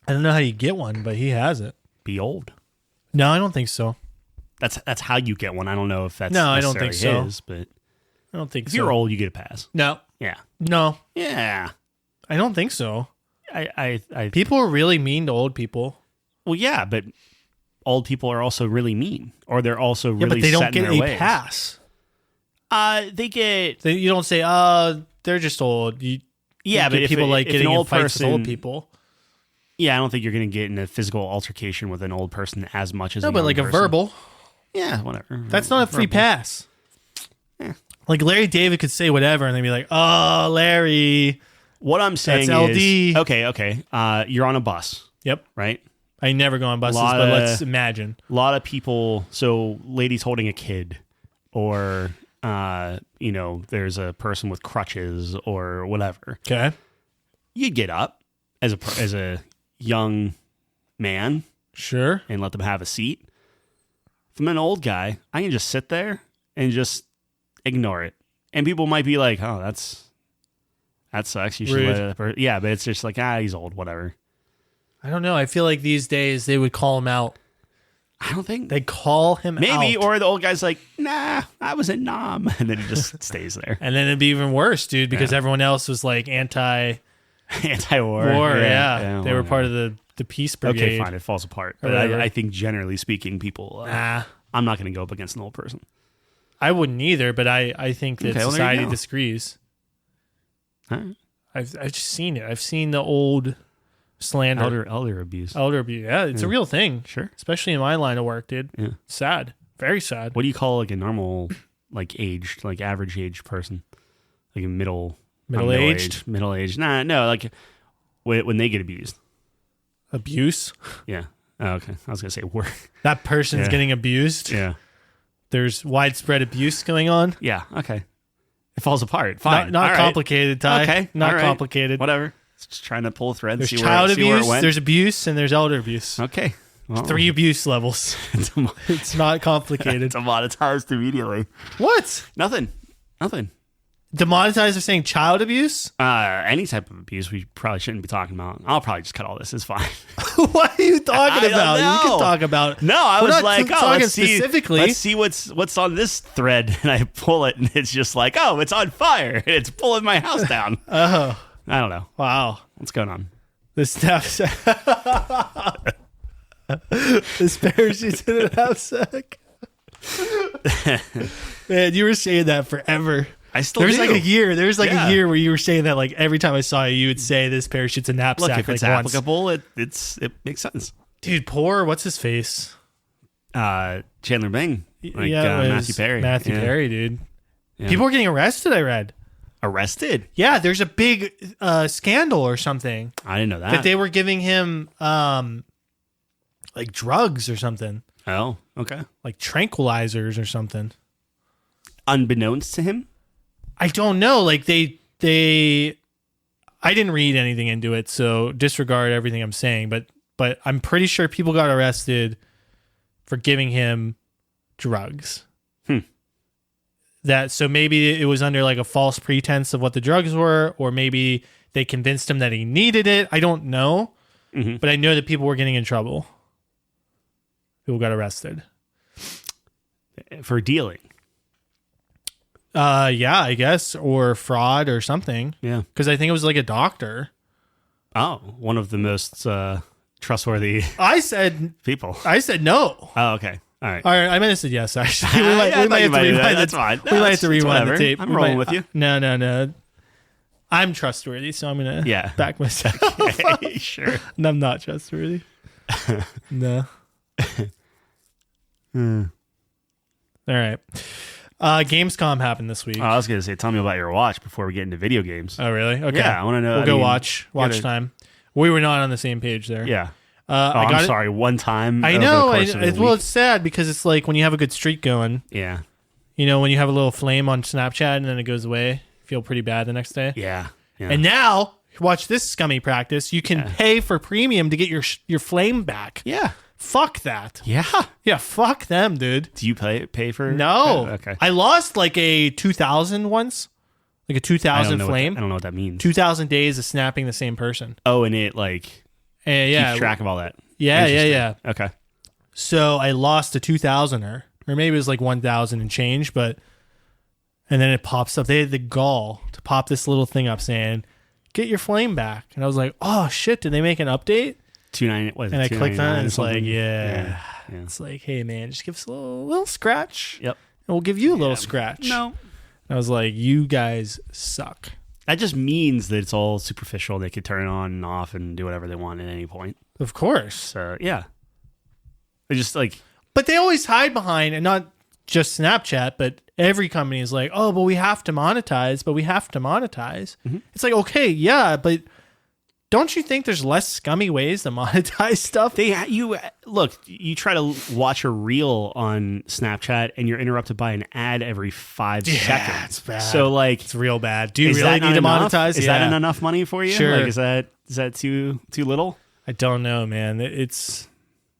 I don't know how you get one, but he has it. Be old. No, I don't think so. That's how you get one. I don't know if that's No, I don't think necessarily so. his, but I don't think if so. you're old, you get a pass. No. Yeah. No. Yeah. I don't think so. I People are really mean to old people. well, yeah, but old people are also really mean, or they're also really But they set don't in get their a ways. pass. They get You don't say, they're just old. You yeah, but get if people like if getting an in old fights person, with old people. Yeah, I don't think you're going to get in a physical altercation with an old person as much as No, a but young like a person. verbal. Yeah, whatever. That's not a free Verbal. pass. Yeah. Like Larry David could say whatever and they'd be like, oh, Larry. What I'm saying That's is, LD. okay. You're on a bus, Yep. right? I never go on buses, Lot but of- let's imagine. A lot of people, so ladies holding a kid, or there's a person with crutches or whatever. Okay. You'd get up as a young man Sure. and let them have a seat. If I'm an old guy, I can just sit there and just ignore it. And people might be like, "Oh, that sucks. You should Rude. let that person." Yeah, but it's just like, he's old, whatever. I don't know. I feel like these days they would call him out. I don't think They call him maybe, out. or the old guy's like, "Nah, I was in Nam," and then he just stays there. And then it'd be even worse, dude, because Yeah. everyone else was like anti-war. Anti-war. They were part of the peace brigade. Okay, fine. It falls apart. Or But whatever. I think generally speaking, people. Nah, I'm not going to go up against an old person. I wouldn't either, but I think that Okay, well, there you society go. disagrees. All right. I've just seen it. I've seen the old slander. Elder abuse. Elder abuse. Yeah, it's a real thing. Sure. Especially in my line of work, dude. Yeah. Sad. Very sad. What do you call like a normal, like aged, like average aged person, like a Middle-aged? middle aged? Nah, no, like when they get abused. Abuse. Yeah. Oh, okay. I was gonna say work. That person's Yeah. getting abused. Yeah. There's widespread abuse going on. Yeah. Okay. It falls apart. Fine. Not All right. complicated, Ty. Okay. Not All right. complicated. Whatever. Just trying to pull a thread. There's see child where abuse, it went. there's abuse, and there's elder abuse. Okay. Well, 3 abuse levels. It's not complicated. demonetized immediately. What? Nothing. Demonetized for saying child abuse? Any type of abuse we probably shouldn't be talking about. I'll probably just cut all this. It's fine. What are you talking I don't about? You can know. talk about. No, I We're was not like, talking let's see, specifically. let's see what's on this thread, and I pull it, and it's just like, oh, it's on fire, and it's pulling my house down. Oh, I don't know wow. what's going on. This knapsack. This parachute's in a knapsack. Man, you were saying that forever. I still There's do. like a year. There's like Yeah. a year where you were saying that like every time I saw you, you would say this parachute's a knapsack. Look, if it's like once. applicable, it makes sense. Dude, poor what's his face? Chandler Bing, like it was Matthew Perry. Matthew Yeah. Perry, dude. Yeah. People were getting arrested. I read. Arrested? Yeah, there's a big scandal or something I didn't know that. that they were giving him like drugs or something, Oh, okay. like tranquilizers or something. Unbeknownst to him? I don't know. Like they I didn't read anything into it, so disregard everything I'm saying, but I'm pretty sure people got arrested for giving him drugs. So maybe it was under like a false pretense of what the drugs were, or maybe they convinced him that he needed it. I don't know. Mhm. But I know that people were getting in trouble. People got arrested. For dealing. Yeah, I guess, or fraud or something. Yeah. Because I think it was like a doctor. Oh, one of the most trustworthy I said people. no. Oh, okay. All right. All right, I meant to say yes. Actually, Yeah, I we thought might you have to might do that. rewind. That's fine. We No, might have to it's rewind the whatever. tape. I'm We rolling might- with you. No. I'm trustworthy, so I'm gonna back myself. Okay, sure. And I'm not trustworthy. No. All right. Gamescom happened this week. I was going to say, tell me about your watch before we get into video games. Oh, really? Okay. Yeah, I want to know. We'll I go mean, watch gotta- time. We were not on the same page there. Yeah. I I'm got it. sorry. One time. I over know. the course of a Well, week. it's sad because it's like when you have a good streak going, Yeah. you know, when you have a little flame on Snapchat and then it goes away, you feel pretty bad the next day. Yeah. Yeah. And now, watch this scummy practice. You can pay for premium to get your flame back. yeah. Fuck that. Yeah. Yeah, fuck them, dude. Do you pay for? No. Oh, okay. I lost like a 2,000 once. Like a 2,000 flame. I don't know what that means. 2,000 days of snapping the same person. Oh, and it like Yeah. keeps track of all that. Yeah. Interesting. Okay. So I lost a 2,000er, or maybe it was like 1,000 and change, and then it pops up. They had the gall to pop this little thing up saying, get your flame back. And I was like, oh shit, did they make an update? $2.99. And I clicked on it and it's like, yeah. It's like, hey man, just give us a little scratch. Yep. And we'll give you a little scratch. No. And I was like, you guys suck. That just means that it's all superficial. They could turn it on and off and do whatever they want at any point. Of course. So, yeah. They just like... But they always hide behind, and not just Snapchat, but every company is like, oh, but we have to monetize, Mm-hmm. It's like, okay, yeah, but don't you think there's less scummy ways to monetize stuff? You try to watch a reel on Snapchat and you're interrupted by an ad every 5 seconds. It's bad. So like, it's real bad. Do you really need to monetize? Is that enough money for you? Sure. Like, is that too little? I don't know, man. It's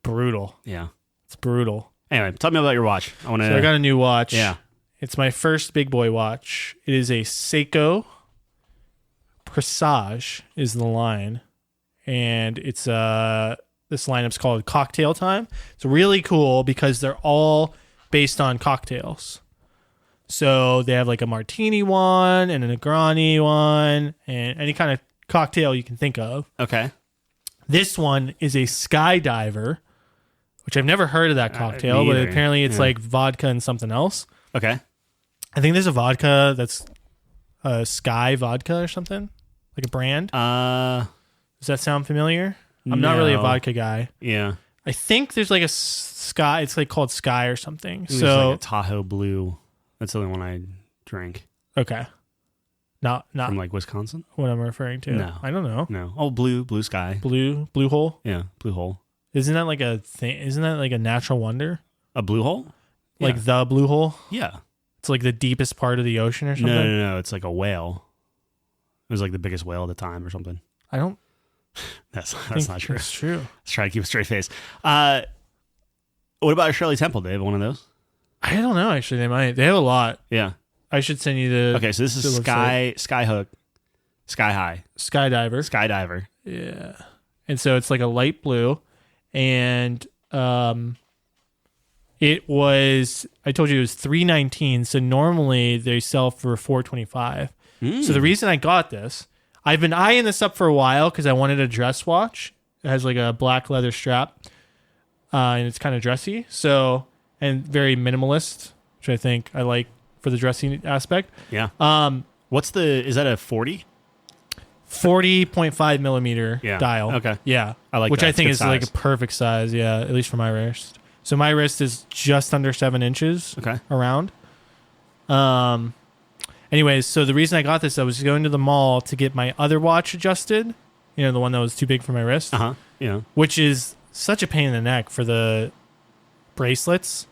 brutal. Yeah. It's brutal. Anyway, tell me about your watch. So I got a new watch. Yeah. It's my first big boy watch. It is a Seiko Presage is the line. And it's this lineup's called Cocktail Time. It's really cool because they're all based on cocktails. So they have like a martini one and a Negroni one and any kind of cocktail you can think of. Okay. This one is a Skydiver, which I've never heard of that cocktail, but apparently it's like vodka and something else. Okay. I think there's a vodka that's Sky Vodka or something, like a brand. Does that sound familiar? I'm not really a vodka guy. Yeah. I think there's like a Sky. It's like called Sky or something. There's So like a Tahoe Blue. That's the only one I drank. Okay. Not From like Wisconsin? what I'm referring to. No. I don't know. No. Oh, Blue Sky. Blue hole. Yeah, Blue Hole. Isn't that like a thing? Isn't that like a natural wonder? A blue hole? Like the blue hole? Yeah. It's like the deepest part of the ocean or something? No. It's like a whale. It was like the biggest whale at the time or something. I don't That's think not true. that's true. Let's try to keep a straight face. What about Shirley Temple? Do they have one of those? I don't know, actually. They might. They have a lot. Yeah. I should send you the... Okay, so this is Skyhook, Sky High. Skydiver. Skydiver. Yeah. And so it's like a light blue. And it was... I told you it was $319. So normally they sell for $425. So the reason I got this... I've been eyeing this up for a while because I wanted a dress watch. It has like a black leather strap. And it's kind of dressy. So... And very minimalist, which I think I like for the dressing aspect. Yeah. Is that a 40? 40.5 millimeter Yeah. dial. Okay. Yeah. I like which that. I It's think good is like a size. perfect size. Yeah. At least for my wrist. So my wrist is just under 7 inches Okay. around. Anyways, so the reason I got this, I was going to the mall to get my other watch adjusted. You know, the one that was too big for my wrist. Uh-huh. Yeah. Which is such a pain in the neck for the bracelets.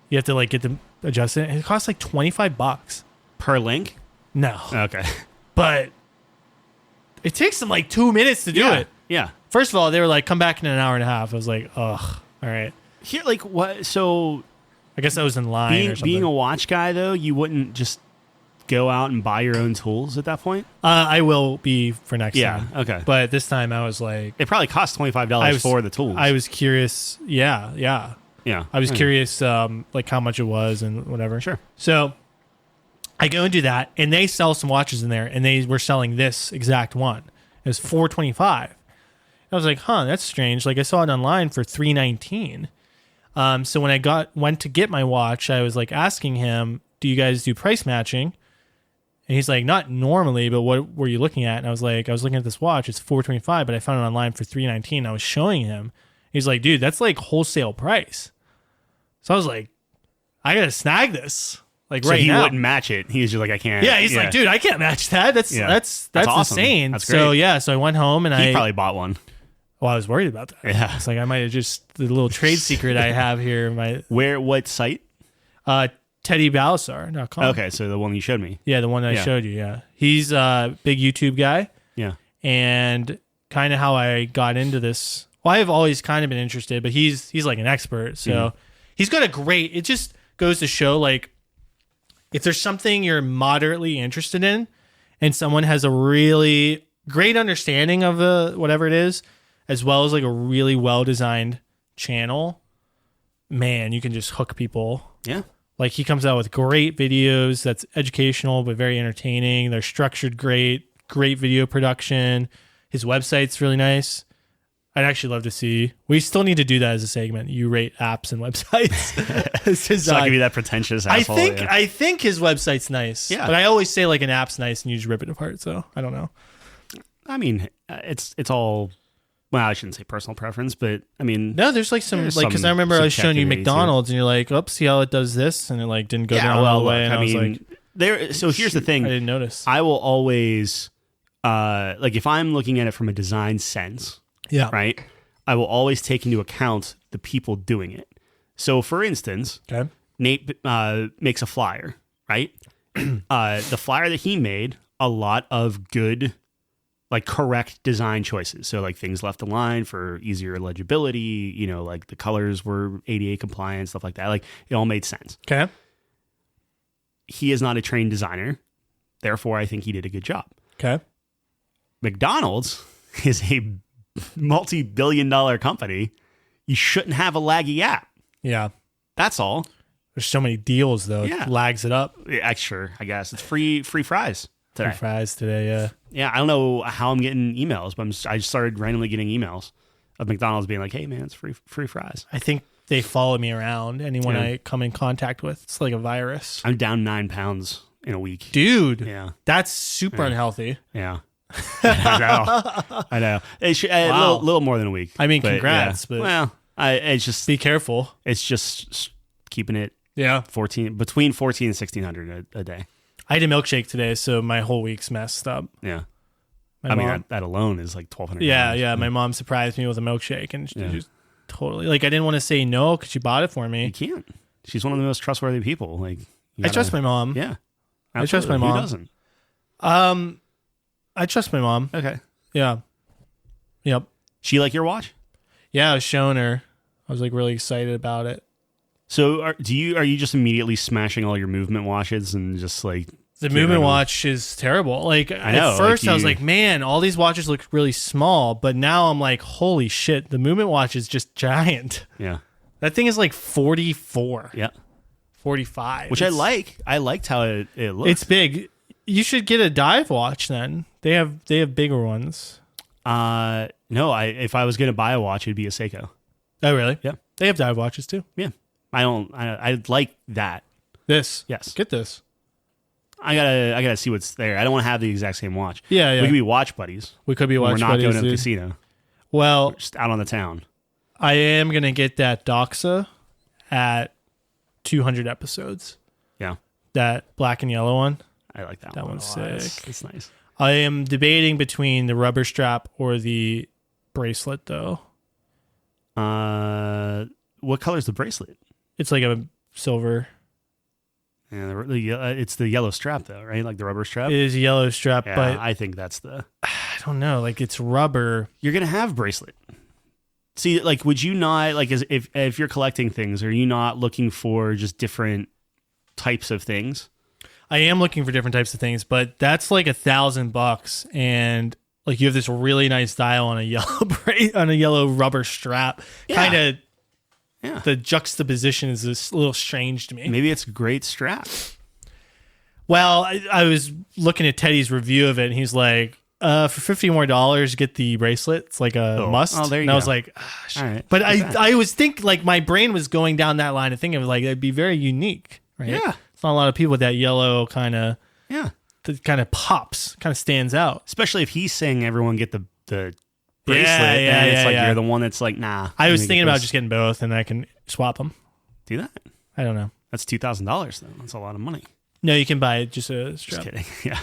You have to like get them adjusted. It costs like $25 Per link? No. Okay. But it takes them like 2 minutes to do it. Yeah. First of all, they were like, come back in an hour and a half. I was like, ugh, all right. Here, like, what? So, I guess I was in line or something. being a watch guy, though, you wouldn't just go out and buy your own tools at that point? I will be for next time. Okay. But this time I was like... It probably costs $25 for the tools. I was curious. Yeah. Yeah. I was curious like how much it was and whatever. Sure. So I go and do that, and they sell some watches in there, and they were selling this exact one. It was $425. I was like, huh, that's strange. Like I saw it online for $319. So when I went to get my watch, I was like asking him, do you guys do price matching? And he's like, not normally, but what were you looking at? And I was like, I was looking at this watch. It's $425, but I found it online for $319. I was showing him. He's like, dude, that's like wholesale price. So I was like, I gotta snag this. Like so right he now. wouldn't match it. He was just like, I can't. Yeah, he's like, dude, I can't match that. That's awesome. insane. That's so great. yeah, so I went home and He probably bought one. Well, I was worried about that. Yeah. It's like I might have just the little trade secret I have here. What site? TeddyBallasar.com. Okay, so the one you showed me. Yeah, the one that I showed you. Yeah, he's a big YouTube guy. Yeah. And kind of how I got into this. Well, I have always kind of been interested, but he's like an expert. So he's got a great. It just goes to show like if there's something you're moderately interested in, and someone has a really great understanding of the whatever it is, as well as like a really well designed channel, man, you can just hook people. Yeah. Like he comes out with great videos that's educational but very entertaining. They're structured great, great video production. His website's really nice. I'd actually love to see. We still need to do that as a segment. You rate apps and websites. So I can be that pretentious asshole. I think his website's nice. Yeah. But I always say like an app's nice and you just rip it apart. So I don't know. I mean, it's all. Well, I shouldn't say personal preference, but I mean, No, there's like some like because I remember I was showing you subjectivity McDonald's and you're like, "Oops, see how it does this," and it like didn't go down all the way. And I was like, there. So here's the thing. I didn't notice. I will always, like, if I'm looking at it from a design sense, Yeah. right, I will always take into account the people doing it. So, for instance, Okay. Nate makes a flyer, right? The flyer that he made, a lot of good, like, correct design choices. So, like, things left aligned for easier legibility, you know, like the colors were ADA compliant, stuff like that. Like, it all made sense. Okay. He is not a trained designer. Therefore, I think he did a good job. Okay. McDonald's is a multi-billion-dollar company. You shouldn't have a laggy app. Yeah. That's all. There's so many deals though. Yeah. It lags it up. Yeah, sure, I guess it's free fries today. Free fries today. Yeah. Yeah, I don't know how I'm getting emails, but I just started randomly getting emails of McDonald's being like, "Hey, man, it's free fries." I think they follow me around. Anyone Yeah. I come in contact with, it's like a virus. I'm down 9 pounds in a week. Dude. Yeah, That's super unhealthy. yeah. I know. It should, Wow. a little more than a week. I mean, but, congrats, yeah. but well, it's just be careful. it's just keeping it Yeah. between 14 and 1600 a day. I had a milkshake today, so my whole week's messed up. Yeah. My I mean, mom- that alone is like 1,200. Yeah, yeah. My mom surprised me with a milkshake, and she Yeah. just totally like I didn't want to say no because she bought it for You me. can't. She's one of the most trustworthy people. Like, I trust my mom. Yeah. I trust my Absolutely. mom. Who doesn't? I trust my mom. Okay. Yeah. Yep. She like your watch? Yeah, I was showing her. I was like really excited about it. So are you just immediately smashing all your movement watches and just like The get movement rid of watch is terrible. Like I know, at first like I was you- like, man, all these watches look really small, but now I'm like, holy shit, the movement watch is just giant. them? Yeah. That thing is like 44, Yeah. 45. Which I like. I liked how it looks. It's big. You should get a dive watch then. They have bigger ones. No, if I was gonna buy a watch, it'd be a Seiko. Oh really? Yeah. They have dive watches too. Yeah. I like that. This. Yes. Get this. I gotta see what's there. I don't want to have the exact same watch. Yeah, yeah. We could be watch buddies. We could be We're watch not buddies, going to the dude. casino. Well, Just out on the town. I am going to get that Doxa at 200 episodes. Yeah. That black and yellow one. I like that That one. one's a lot. sick. It's nice. I am debating between the rubber strap or the bracelet, though. What color is the bracelet? It's like a silver. Yeah, it's the yellow strap though, right? Like the rubber strap. It is a yellow strap, Yeah, but I think that's the. I don't know. Like it's rubber. You're gonna have bracelet. See, like, would you not like if you're collecting things, are you not looking for just different types of things? I am looking for different types of things, but that's like $1,000, and like you have this really nice dial on a yellow on a yellow rubber strap. Yeah. Kind of. Yeah. The juxtaposition is a little strange to me. Maybe it's a great strap. Well, I was looking at Teddy's review of it, and he's like, for $50 more, get the bracelet. It's like a must. Oh, there you and I was go. like, All right. but I was think like my brain was going down that line of thinking like it'd be very unique, right? Yeah. It's not a lot of people with that yellow kind of Yeah. that kind of pops, kind of stands out. Especially if he's saying everyone get the bracelet, Yeah, and it's like yeah. you're the one that's like, nah. I was let me thinking get about this. just getting both, and I can swap them. do that. I don't know. That's $2,000 though. That's a lot of money. No, you can buy just a Just strap. kidding. Yeah.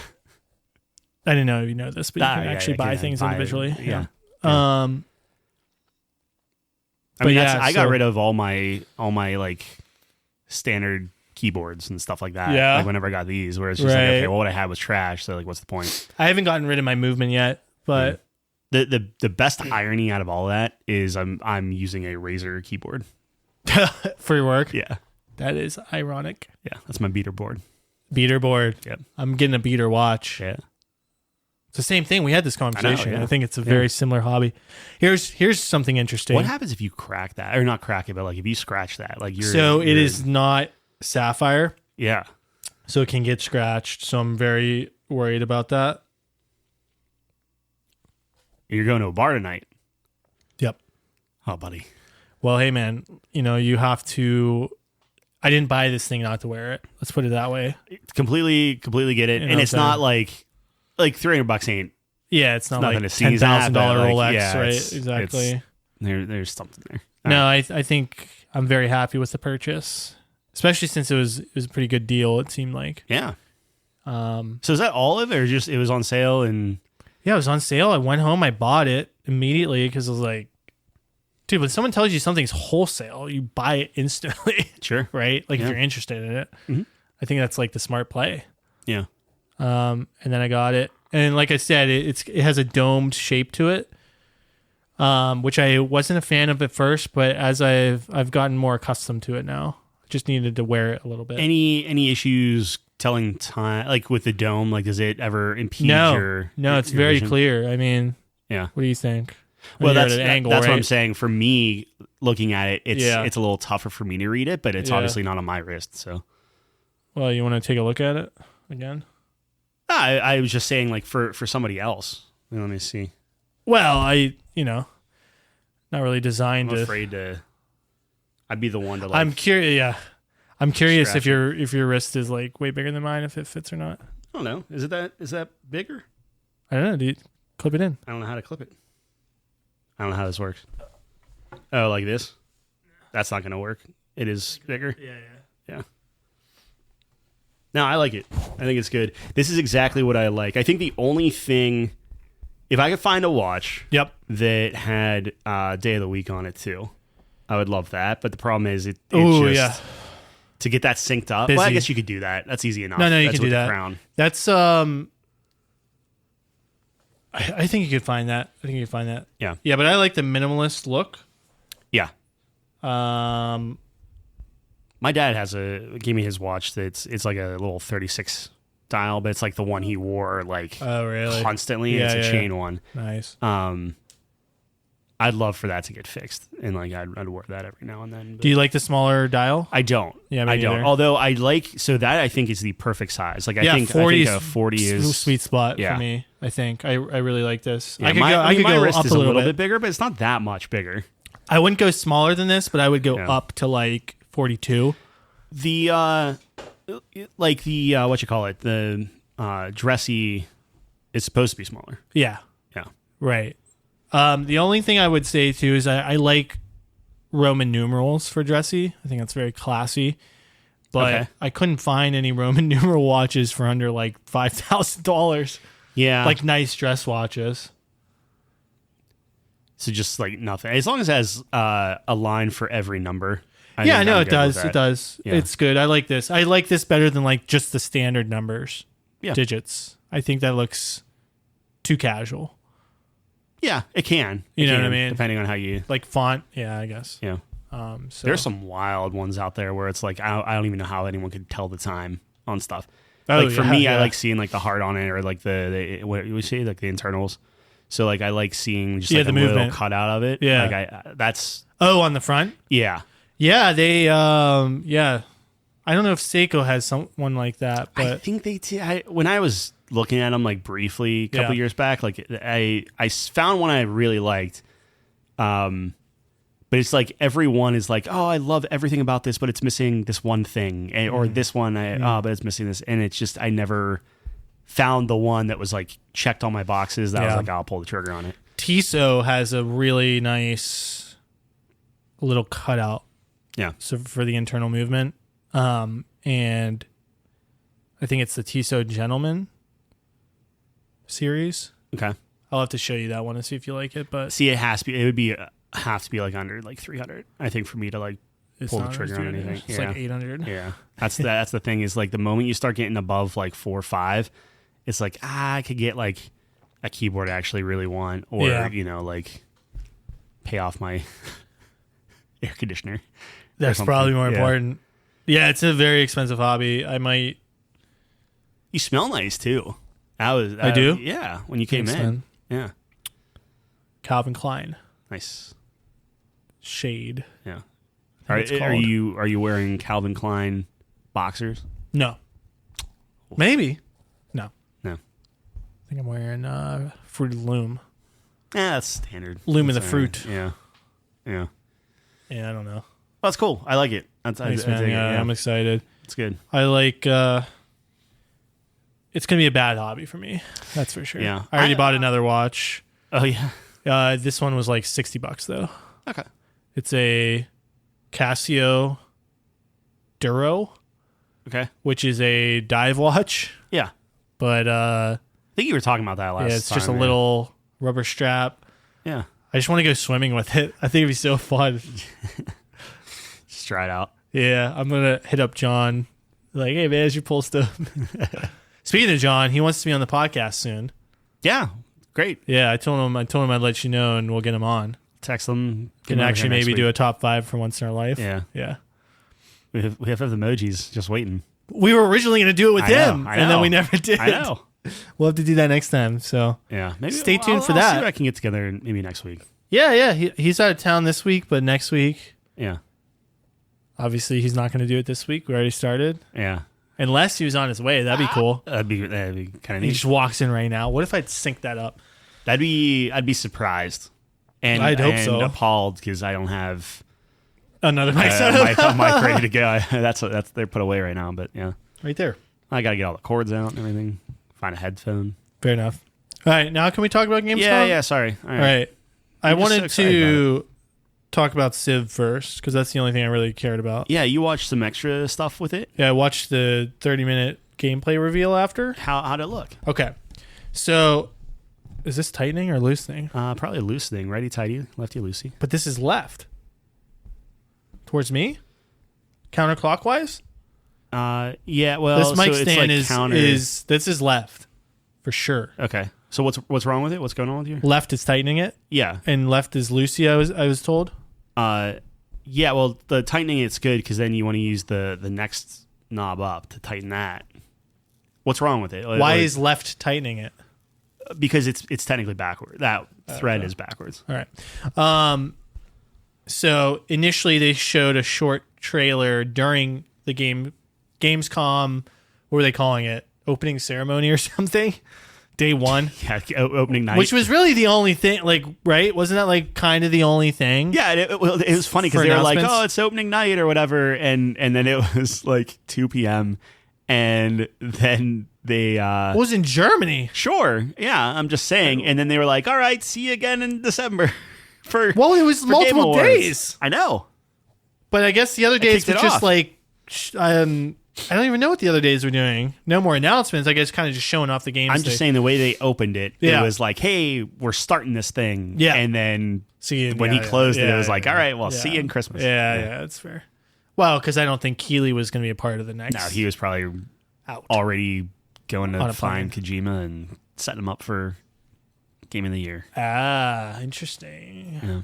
I didn't know if you know this, but you can actually buy things individually. Yeah. Yeah. I mean, yeah, I got so- rid of all my like standard keyboards and stuff like that. Yeah. Like whenever I got these, where it's just Right. like, okay, well, what I had was trash. So like, what's the point? I haven't gotten rid of my movement yet, but The best irony out of all that is I'm using a Razer keyboard. for your work, Yeah. that is ironic. Yeah. That's my beater board. Beater board. Yep. I'm getting a beater watch. Yeah. It's the same thing. We had this conversation. yeah. I think it's a very similar hobby. Here's something interesting. What happens if you crack that, or not crack it, but like if you scratch that, like you're. So it you're- is not sapphire, Yeah. so it can get scratched. So I'm very worried about that. You're going to a bar tonight. Yep. Oh, buddy. Well, hey, man, you have to. I didn't buy this thing not to wear it. Let's put it that way. Completely get it. And it's not like $300 ain't. Yeah, it's not nothing like to sneeze at, $10,000 like, Rolex, yeah, right? it's- Exactly. There's something there. No, I think I'm very happy with the purchase, especially since it was a pretty good deal. It seemed like. Yeah. So is that all of it, or just it was on sale and? Yeah, it was on sale. I went home, I bought it immediately because I was like, dude, when someone tells you something's wholesale, you buy it instantly. Sure. Right? Like Yeah. if you're interested in it. Mm-hmm. I think that's like the smart play. Yeah. And then I got it. And like I said, it has a domed shape to it. Which I wasn't a fan of at first, but as I've gotten more accustomed to it now. I just needed to wear it a little bit. Any issues telling time, like with the dome? Like, does it ever impede your? No, it's your very vision? clear. I mean, Yeah. what do you think? Well, You're that's at an angle, that's what right? I'm saying. For me, looking at it, it's Yeah. it's a little tougher for me to read it, but it's Yeah. obviously not on my wrist. So Well, you want to take a look at it again? I was just saying, like for somebody else. Let me see. Well, not really designed I'm to. afraid to. I'd be the one to like. I'm curious. Yeah, I'm curious Scratch if your wrist is like way bigger than mine, if it fits or not. I don't know. Is that bigger? I don't know, dude. Clip it in. I don't know how to clip it. I don't know how this works. Oh, like this? That's not going to work. It is bigger. Yeah. No, I like it. I think it's good. This is exactly what I like. I think the only thing, if I could find a watch Yep. that had day of the week on it too, I would love that. But the problem is it Oh, just yeah. to get that synced up. Busy. Well, I guess you could do that. That's easy enough. No, you That's can do with the that. Crown. That's I think you could find that. Yeah. Yeah, but I like the minimalist look. Yeah. Um, My dad gave me his watch that's it's like a little 36 dial, but it's like the one he wore like oh really? constantly. Yeah, It's a yeah, chain one. Nice. I'd love for that to get fixed, and like I'd wear that every now and then. But Do you like the smaller dial? I don't. Yeah, me I don't. neither. Although I like that. I think is the perfect size. Like I think 40 a 40 is sweet spot yeah. for me. I think I really like this. Yeah, I could my go wrist up is a a little little bit bigger, but it's not that much bigger. I wouldn't go smaller than this, but I would go Yeah. up to like 42. The what you call it, the dressy is supposed to be smaller. Yeah. Yeah. Right. The only thing I would say too is I like Roman numerals for dressy. I think that's very classy. But Okay. I couldn't find any Roman numeral watches for under like $5,000. Yeah. Like nice dress watches. So just like nothing. As long as it has a line for every number. I Yeah, think no, I'm it good with does. that. It does. Yeah. It's good. I like this. I like this better than like just the standard numbers, Yeah. digits. I think that looks too casual. Yeah, it can. You It know what I can, mean? Depending on how you. Like font. Yeah, I guess. Yeah. So There's some wild ones out there where it's like I don't even know how anyone could tell the time on stuff. Oh, Like for yeah, me, yeah. I like seeing like the heart on it or like the what you would say like the internals. So like I like seeing just Yeah, like the a little movement. cutout of it. Yeah. Like that's Oh, on the front? yeah. Yeah, they yeah. I don't know if Seiko has someone like that, I but think they did. When I was looking at them like briefly a couple Yeah. years back, like I found one I really liked. But it's like everyone is like, oh, I love everything about this, but it's missing this one thing, or this one, but it's missing this, and it's just I never found the one that was like checked all my boxes. That I was Yeah. like, I'll pull the trigger on it. Tissot has a really nice little cutout Yeah, so for the internal movement. And I think it's the Tissot Gentleman series. okay. I'll have to show you that one and see if you like it, but See, it would be have to be like under like 300. I think for me to like it's pull the not trigger on as anything. It's like 800. Yeah, that's the thing is like the moment you start getting above like 4 or 5, it's like I could get like a keyboard I actually really want, or Yeah. like pay off my air conditioner. That's something. probably more Yeah. important. Yeah, it's a very expensive hobby. I might You smell nice too. I do? Yeah, when you came Thanks, in. man. Yeah, Calvin Klein nice. shade. Yeah. That's Are called. you wearing Calvin Klein boxers? No. Maybe. No. No. I think I'm wearing Fruit of the Loom. That's standard. Loom of the That's fruit. Yeah. Yeah. Yeah, I don't know. Well, that's cool. I like it. Thanks, man. Yeah, I'm excited. It's good. I like. It's gonna be a bad hobby for me. That's for sure. Yeah. I already bought another watch. Oh, yeah. This one was like $60 though. Okay. It's a Casio Duro, Okay. which is a dive watch, Yeah. but I think you were talking about that last time. yeah, it's just a little rubber strap. Yeah. I just want to go swimming with it. I think it'd be so fun. Just try it out. Yeah, I'm gonna hit up John. Like, hey man, you pull stuff. Speaking of John, he wants to be on the podcast soon. Yeah. Great. Yeah, I told him I'd let you know, and we'll get him on. Text them. Can actually maybe do a top 5 for once in our life. Yeah. Yeah. We have emojis just waiting. We were originally going to do it with him, I and then know. we never did. I know. We'll have to do that next time. So Yeah. Maybe Stay tuned for I'll that. see what I can get together maybe next week. yeah. He's out of town this week, but next week, Yeah. obviously, he's not going to do it this week. We already started. Yeah. Unless he was on his way. That'd be cool. That'd be kind of He neat. just walks in right now. What if I'd sync that up? I'd be surprised. And I'd hope so. appalled because I don't have Another mic a setup. mic ready to go. That's they're put away right now. But yeah, Right there. I got to get all the cords out and everything. Find a headphone. Fair enough. All right, now can we talk about Gamescom? Yeah. Sorry. All All right. I You're just so wanted excited to talk about Civ first because that's the only thing I really cared about. Yeah, you watched some extra stuff with it. Yeah, I watched the 30-minute gameplay reveal after. How'd it look? Okay. So, is this tightening or loosening? Probably loosening. Righty tighty, lefty loosey. But this is left. Towards me? Counterclockwise? Yeah. Well, This mic so stand it's like is this is left. For sure. okay. So what's wrong with it? What's going on with you? Left is tightening it, Yeah. and left is loosey, I was told. Yeah. Well, the tightening it's good because then you want to use the next knob up to tighten that. What's wrong with it? Why is left tightening it? because it's technically backward. That thread is backwards. All right. So initially they showed a short trailer during the Gamescom. What were they calling it? Opening ceremony or something? Day one. Yeah, opening night. Which was really the only thing, like, right? Wasn't that like kind of the only thing? Yeah, it was funny because For they were like, announcements? "Oh, it's opening night" or whatever, and then it was like 2 p.m. and then they It was in Germany. sure, yeah, I'm just saying, and then they were like, "All right, see you again in December." For Well, it was for Game multiple Awards. days. I know. But I guess the other days kicked were it just off. like, I don't even know what the other days were doing. No more announcements. I guess kind of just showing off the games. I'm just saying the way they opened it, Yeah. it was like, "Hey, we're starting this thing," Yeah. and then See, when he closed it, it was like, "All right, well, see you in Christmas." Yeah, that's fair. Well, because I don't think Keeley was going to be a part of the next. No, he was probably out. already going On to a find Kojima and setting him up for Game of the Year. Interesting. Yeah.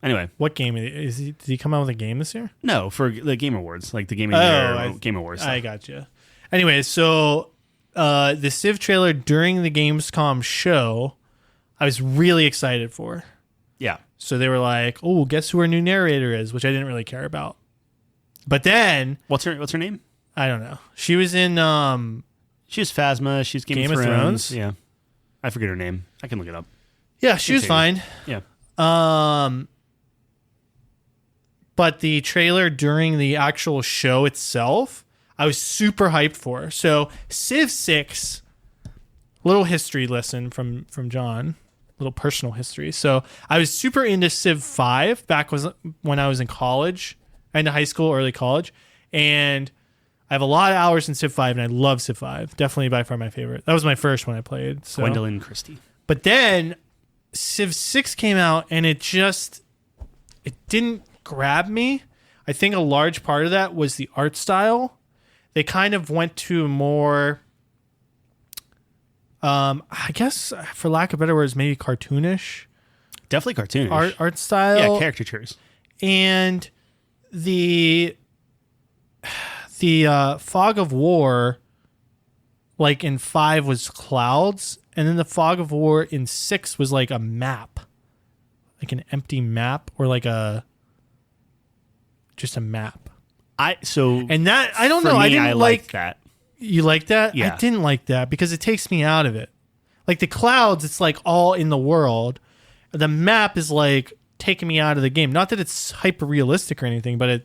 Anyway, What game is he? Did he come out with a game this year? no, for the Game Awards, like the Game of the Year, Game Awards. I gotcha. Anyway, so the Civ trailer during the Gamescom show, I was really excited for. Yeah. So they were like, "Oh, guess who our new narrator is?" Which I didn't really care about. But then What's her name? I don't know. She was in She was Phasma. She's Game of Thrones. Yeah. I forget her name. I can look it up. yeah, she was too. fine. Yeah. But the trailer during the actual show itself, I was super hyped for. So Civ 6, little history lesson from John, little personal history. So I was super into Civ 5 back when I was in college, into high school, early college. And I have a lot of hours in Civ 5, and I love Civ 5. Definitely by far my favorite. That was my first one I played. So. Gwendolyn Christie. But then Civ 6 came out, and it didn't grab me. I think a large part of that was the art style. They kind of went to more, I guess, for lack of better words, maybe cartoonish Definitely cartoonish. art style. Yeah, caricatures. And the fog of war, like in 5, was clouds, and then the fog of war in 6 was like a map, like an empty map, or like just a map. And that I don't for know. Me, I didn't like that. You like that? Yeah. I didn't like that because it takes me out of it. Like the clouds, it's like all in the world. The map is like taking me out of the game. Not that it's hyper realistic or anything, but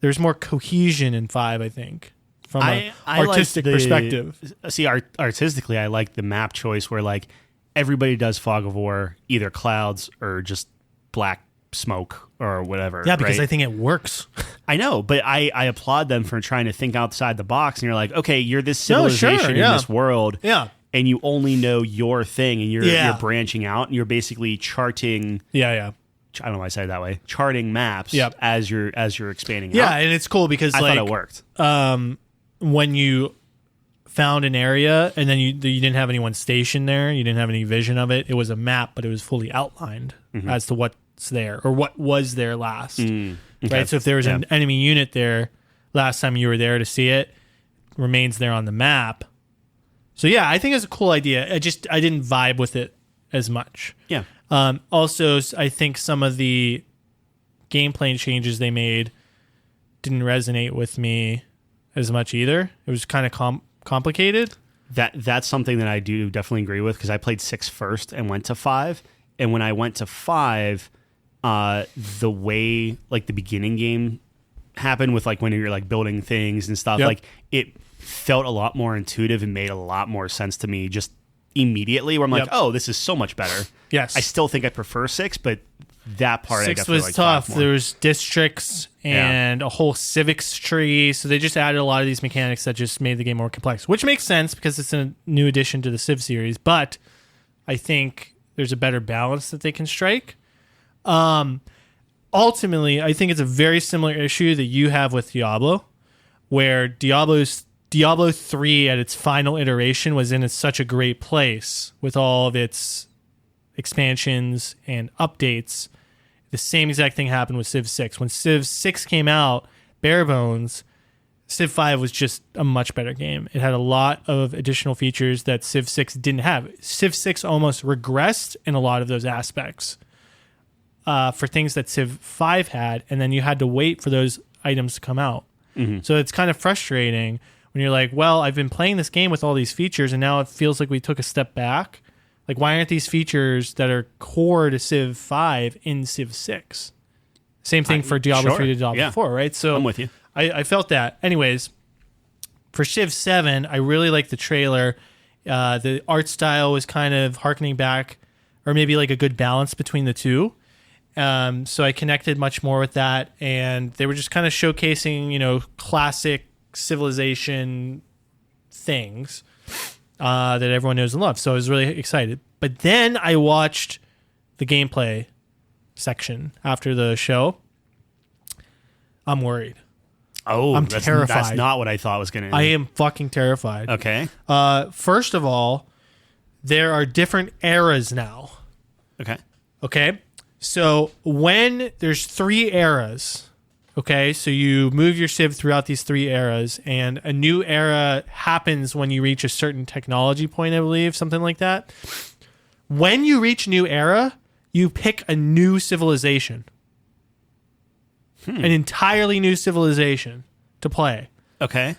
there's more cohesion in 5, I think, from an artistic perspective. See, artistically, I like the map choice where like everybody does Fog of War, either clouds or just black smoke or whatever. Yeah, because right? I think it works. I know, but I applaud them for trying to think outside the box. And you're like, okay, you're this civilization in this world. Yeah. And you only know your thing, and you're branching out, and you're basically charting. Yeah. I don't know why I said it that way. Charting maps as you're expanding out. Yeah, and it's cool because I thought it worked. When you found an area and then you didn't have anyone stationed there, you didn't have any vision of it. It was a map, but it was fully outlined as to what's there or what was there last. Okay. Right. So if there was an enemy unit there last time you were there to see it, remains there on the map. So yeah, I think it's a cool idea. I didn't vibe with it as much. Yeah. Also, I think some of the gameplay changes they made didn't resonate with me as much either. It was kind of complicated. That's something that I do definitely agree with because I played 6 first and went to 5. And when I went to 5, the way like the beginning game happened with like when you're like building things and stuff, like it felt a lot more intuitive and made a lot more sense to me just immediately where I'm like, oh, this is so much better. Yes. I still think I prefer 6, but that part 6 I definitely was tough. There was districts and a whole civics tree. So they just added a lot of these mechanics that just made the game more complex, which makes sense because it's a new addition to the Civ series. But I think there's a better balance that they can strike. Ultimately, I think it's a very similar issue that you have with Diablo, where Diablo 3 at its final iteration was in such a great place with all of its expansions and updates. The same exact thing happened with Civ 6. When Civ 6 came out, bare bones, Civ 5 was just a much better game. It had a lot of additional features that Civ 6 didn't have. Civ 6 almost regressed in a lot of those aspects for things that Civ 5 had, and then you had to wait for those items to come out. So it's kind of frustrating when you're like, well, I've been playing this game with all these features, and now it feels like we took a step back. Like, why aren't these features that are core to Civ 5 in Civ 6? Same thing for Diablo 3 to Diablo 4, right? So I'm with you. I felt that. Anyways, for Civ 7, I really liked the trailer. The art style was kind of harkening back, or maybe like a good balance between the two. So I connected much more with that, and they were just kind of showcasing, classic Civilization things that everyone knows and loves. So I was really excited. But then I watched the gameplay section after the show. I'm worried. Oh, I'm terrified. That's not what I thought was going to. I am fucking terrified. Okay. First of all, there are different eras now. Okay. So when there's 3 eras, okay, so you move your Civ throughout these 3 eras, and a new era happens when you reach a certain technology point, I believe, something like that. When you reach a new era, you pick a new civilization. An entirely new civilization to play. Okay.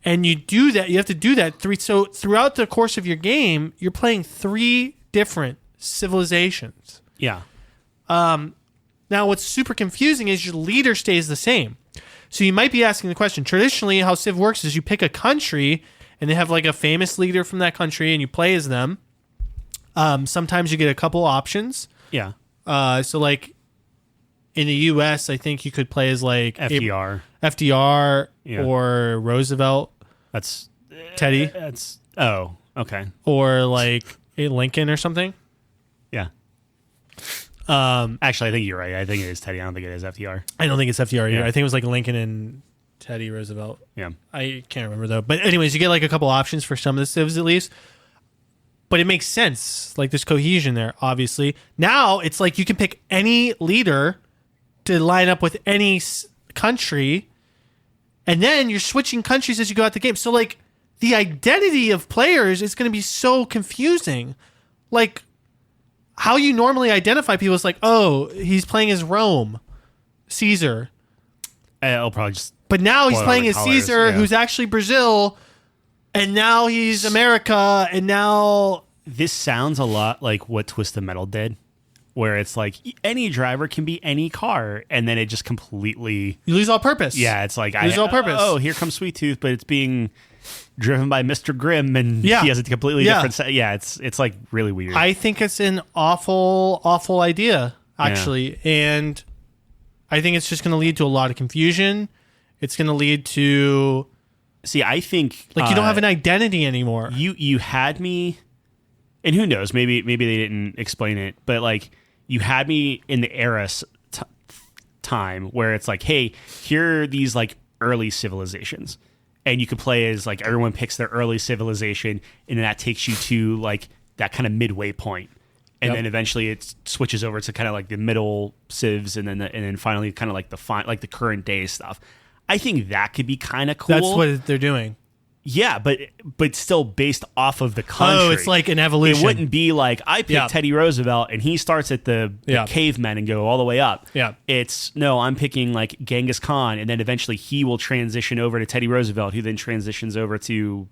And you do that, you have to do that so throughout the course of your game, you're playing 3 different civilizations. Yeah. Now, what's super confusing is your leader stays the same. So you might be asking the question, traditionally, how Civ works is you pick a country, and they have like a famous leader from that country, and you play as them. Sometimes you get a couple options. Yeah. So like in the U.S., I think you could play as like FDR or Roosevelt. That's Teddy. Okay. Or like a Lincoln or something. Yeah. Actually, I think you're right. I think it is Teddy. I don't think it is FDR. I don't think it's FDR either. Yeah. I think it was like Lincoln and Teddy Roosevelt. Yeah. I can't remember though. But anyways, you get like a couple options for some of the civs at least. But it makes sense. Like there's cohesion there, obviously. Now it's like you can pick any leader to line up with any country, and then you're switching countries as you go out the game. So like the identity of players is going to be so confusing. Like how you normally identify people is like, oh, he's playing as Rome, Caesar. I'll probably just. But now he's playing as Caesar, who's actually Brazil. And now he's America, and now This sounds a lot like what Twisted Metal did, where it's like any driver can be any car, and then it just completely you lose all purpose. yeah, it's like lose all purpose. Oh, here comes Sweet Tooth, but it's being driven by Mr. Grimm, and Yeah. he has a completely Yeah. different set. Yeah, it's like really weird. I think it's an awful idea, actually. And I think it's just going to lead to a lot of confusion. It's going to lead to, See, I think like, you don't have an identity anymore. you had me, and who knows, maybe they didn't explain it, but like you had me in the era time where it's like, hey, here are these like early civilizations, and you could play as like everyone picks their early civilization, and then that takes you to like that kind of midway point, and Yep. then eventually it switches over to kind of like the middle civs, and then finally kind of like the current day stuff. I think that could be kind of cool. That's what they're doing. Yeah, but still based off of the country. Oh, it's like an evolution. It wouldn't be like I picked Yeah. Teddy Roosevelt and he starts at the Yeah. cavemen and go all the way up. Yeah. It's no, I'm picking like Genghis Khan, and then eventually he will transition over to Teddy Roosevelt, who then transitions over to,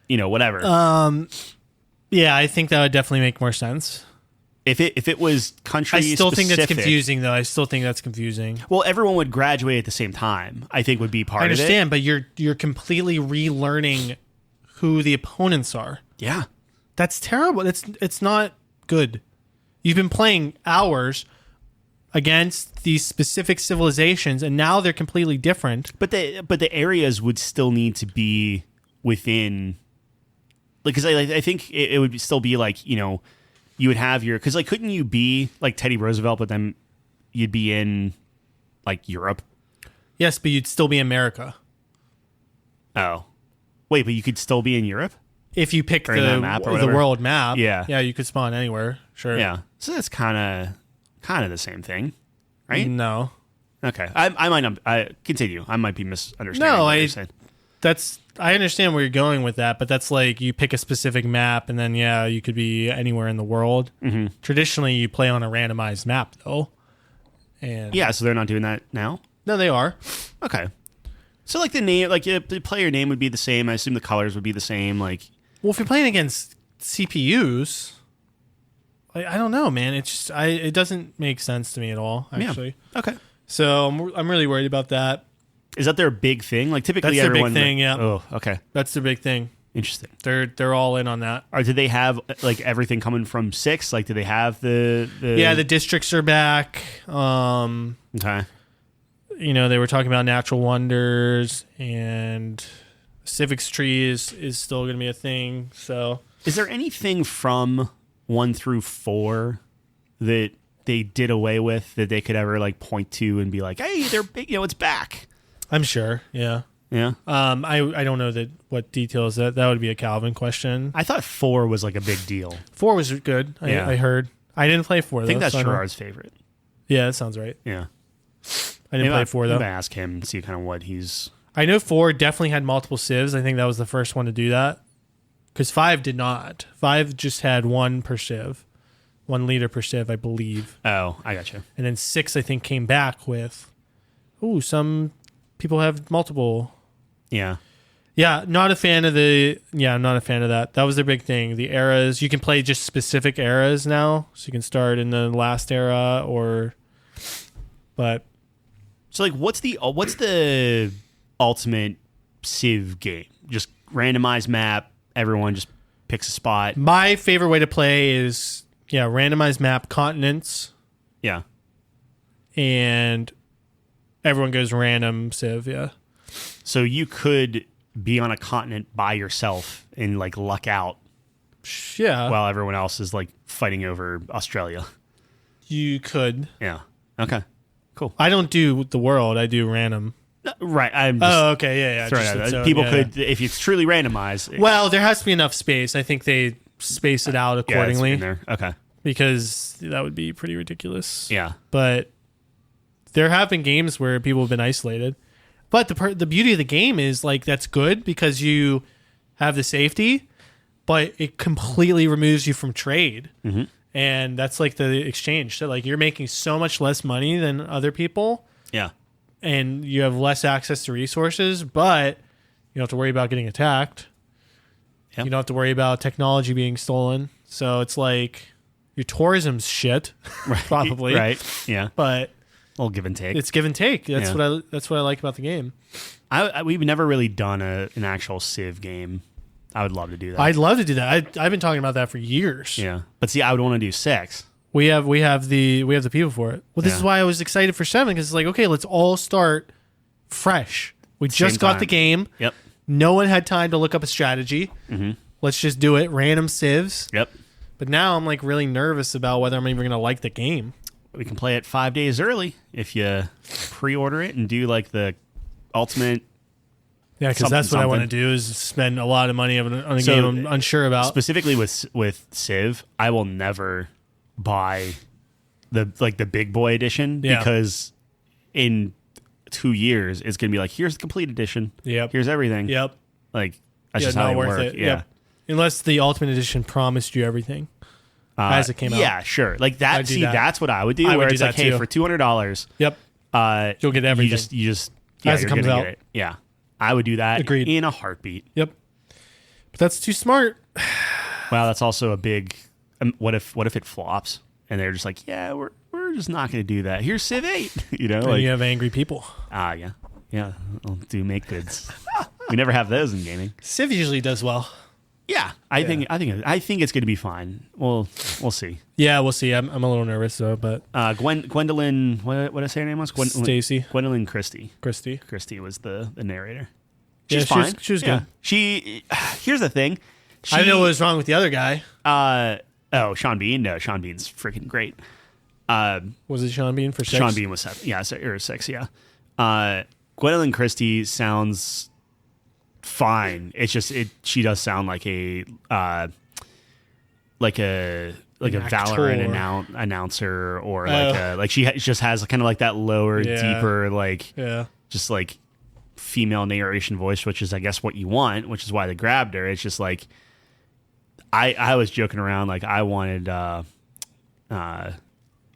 whatever. Yeah, I think that would definitely make more sense. If it was country I still think that's specific- confusing, though. I still think that's confusing. Well, everyone would graduate at the same time. I think would be part I of it. understand, but you're completely relearning who the opponents are. Yeah. That's terrible. It's not good. You've been playing hours against these specific civilizations, and now they're completely different. But the areas would still need to be within, like, because I think it would still be like, you would have your, because like couldn't you be like Teddy Roosevelt, but then you'd be in like Europe? Yes, but you'd still be America Oh, wait, but you could still be in Europe? if you pick Or in that map or the whatever. world map. Yeah. yeah, you could spawn anywhere. Sure. Yeah, so that's kind of the same thing, right? No, Okay, I might not. I continue. I might be misunderstanding. No, what I- you're saying. I understand where you're going with that, but that's like you pick a specific map, and then you could be anywhere in the world. Mm-hmm. Traditionally, you play on a randomized map, though. And Yeah, so they're not doing that now. no, they are. Okay, so like the name, like the player name would be the same. I assume the colors would be the same. Like. Well, if you're playing against CPUs, I don't know, man. It's just it doesn't make sense to me at all, actually. Yeah. Okay. So I'm really worried about that. Is that their big thing? Like typically, That's their big everyone. thing, yeah. Oh, okay. That's the big thing. Interesting. They're all in on that. Or did they have like everything coming from 6? Like, do they have the? Yeah, the districts are back. Okay. They were talking about natural wonders, and civics tree is still going to be a thing. So Is there anything from 1 through 4 that they did away with that they could ever like point to and be like, hey, they're big. It's back. I'm sure. Yeah. Yeah. I don't know what details that would be a Calvin question. I thought 4 was like a big deal. 4 was good. Yeah. I heard. I didn't play 4 though. I think that's so I don't- Gerard's favorite. Yeah, that sounds right. Yeah. I didn't play 4 though. Maybe ask him and see kind of what he's. I know 4 definitely had multiple civs. I think that was the first one to do that. Because 5 did not. 5 just had 1 per civ. 1 leader per civ, I believe. Oh, I got you. And then 6, I think, came back with, some people have multiple. Yeah. Yeah, not a fan of I'm not a fan of that. That was their big thing. The eras, you can play just specific eras now. So you can start in the last era but So like, what's the ultimate Civ game? Just randomized map. Everyone just picks a spot. my favorite way to play is, randomized map, continents, Yeah. and everyone goes random civ, yeah. So you could be on a continent by yourself and like luck out Yeah, while everyone else is like fighting over Australia. you could. Yeah. Okay. Cool. I don't do the world. I do random. Right. I'm just Oh, okay, yeah. throwing just it out its there. own, People yeah, could, if it's truly randomized. Well, there has to be enough space. I think they space it out yeah, it's accordingly in there. Okay. because that would be pretty ridiculous. Yeah. But there have been games where people have been isolated. But the beauty of the game is like that's good because you have the safety, but it completely removes you from trade. Mm-hmm. And that's like the exchange. So like you're making so much less money than other people, Yeah. and you have less access to resources, but you don't have to worry about getting attacked. Yep. You don't have to worry about technology being stolen. So it's like your tourism's shit, probably. Right. Yeah. But A little give and take. it's give and take. That's what I like about the game. We've never really done an actual Civ game. I would love to do that. I'd love to do that. I've been talking about that for years. Yeah. But see, I would want to do 6. We have the people for it. Well, this is why I was excited for 7, because it's like, okay, let's all start fresh. We just got the game. Yep. No one had time to look up a strategy. Mm-hmm. Let's just do it. Random civs. Yep. But now I'm like really nervous about whether I'm even going to like the game. We can play it 5 days early if you pre-order it and do like the ultimate. Yeah, because that's what I want to do is spend a lot of money on a game I'm unsure about. Specifically with Civ, I will never buy the big boy edition because in 2 years it's gonna be like, here's the complete edition. Yep. Here's everything. Yep. Like that's just how it works. It. Yeah. Yep. Unless the Ultimate Edition promised you everything as it came out. Yeah, sure. Like that. See, that's what I would do. I would where do it's that like, hey, too. for $200, Yep. You'll get everything. You just as it you're comes gonna out. get it. Yeah. I would do that. Agreed. In a heartbeat. Yep. But that's too smart. Wow, that's also a big. What if it flops and they're just like, yeah, we're just not going to do that. Here's Civ 8. And like, you have angry people. Yeah. I'll do make goods. We never have those in gaming. Civ usually does well. Yeah, I think it's going to be fine. We'll see. Yeah, we'll see. I'm a little nervous though, but Gwendolyn, what did I say her name was? Stacy. Gwendolyn Christie. Christie was the narrator. Yeah, She's fine. She was good. Here's the thing. I didn't know what was wrong with the other guy. Sean Bean. No, Sean Bean's freaking great. Was it Sean Bean for 6? Sean Bean was 7. Yeah, or 6. Yeah. Gwendolyn Christie sounds fine. It's just she does sound like a Valorant announcer or like she just has kind of like that lower, deeper just like female narration voice, which is I guess what you want, which is why they grabbed her. It's just like I was joking around like I wanted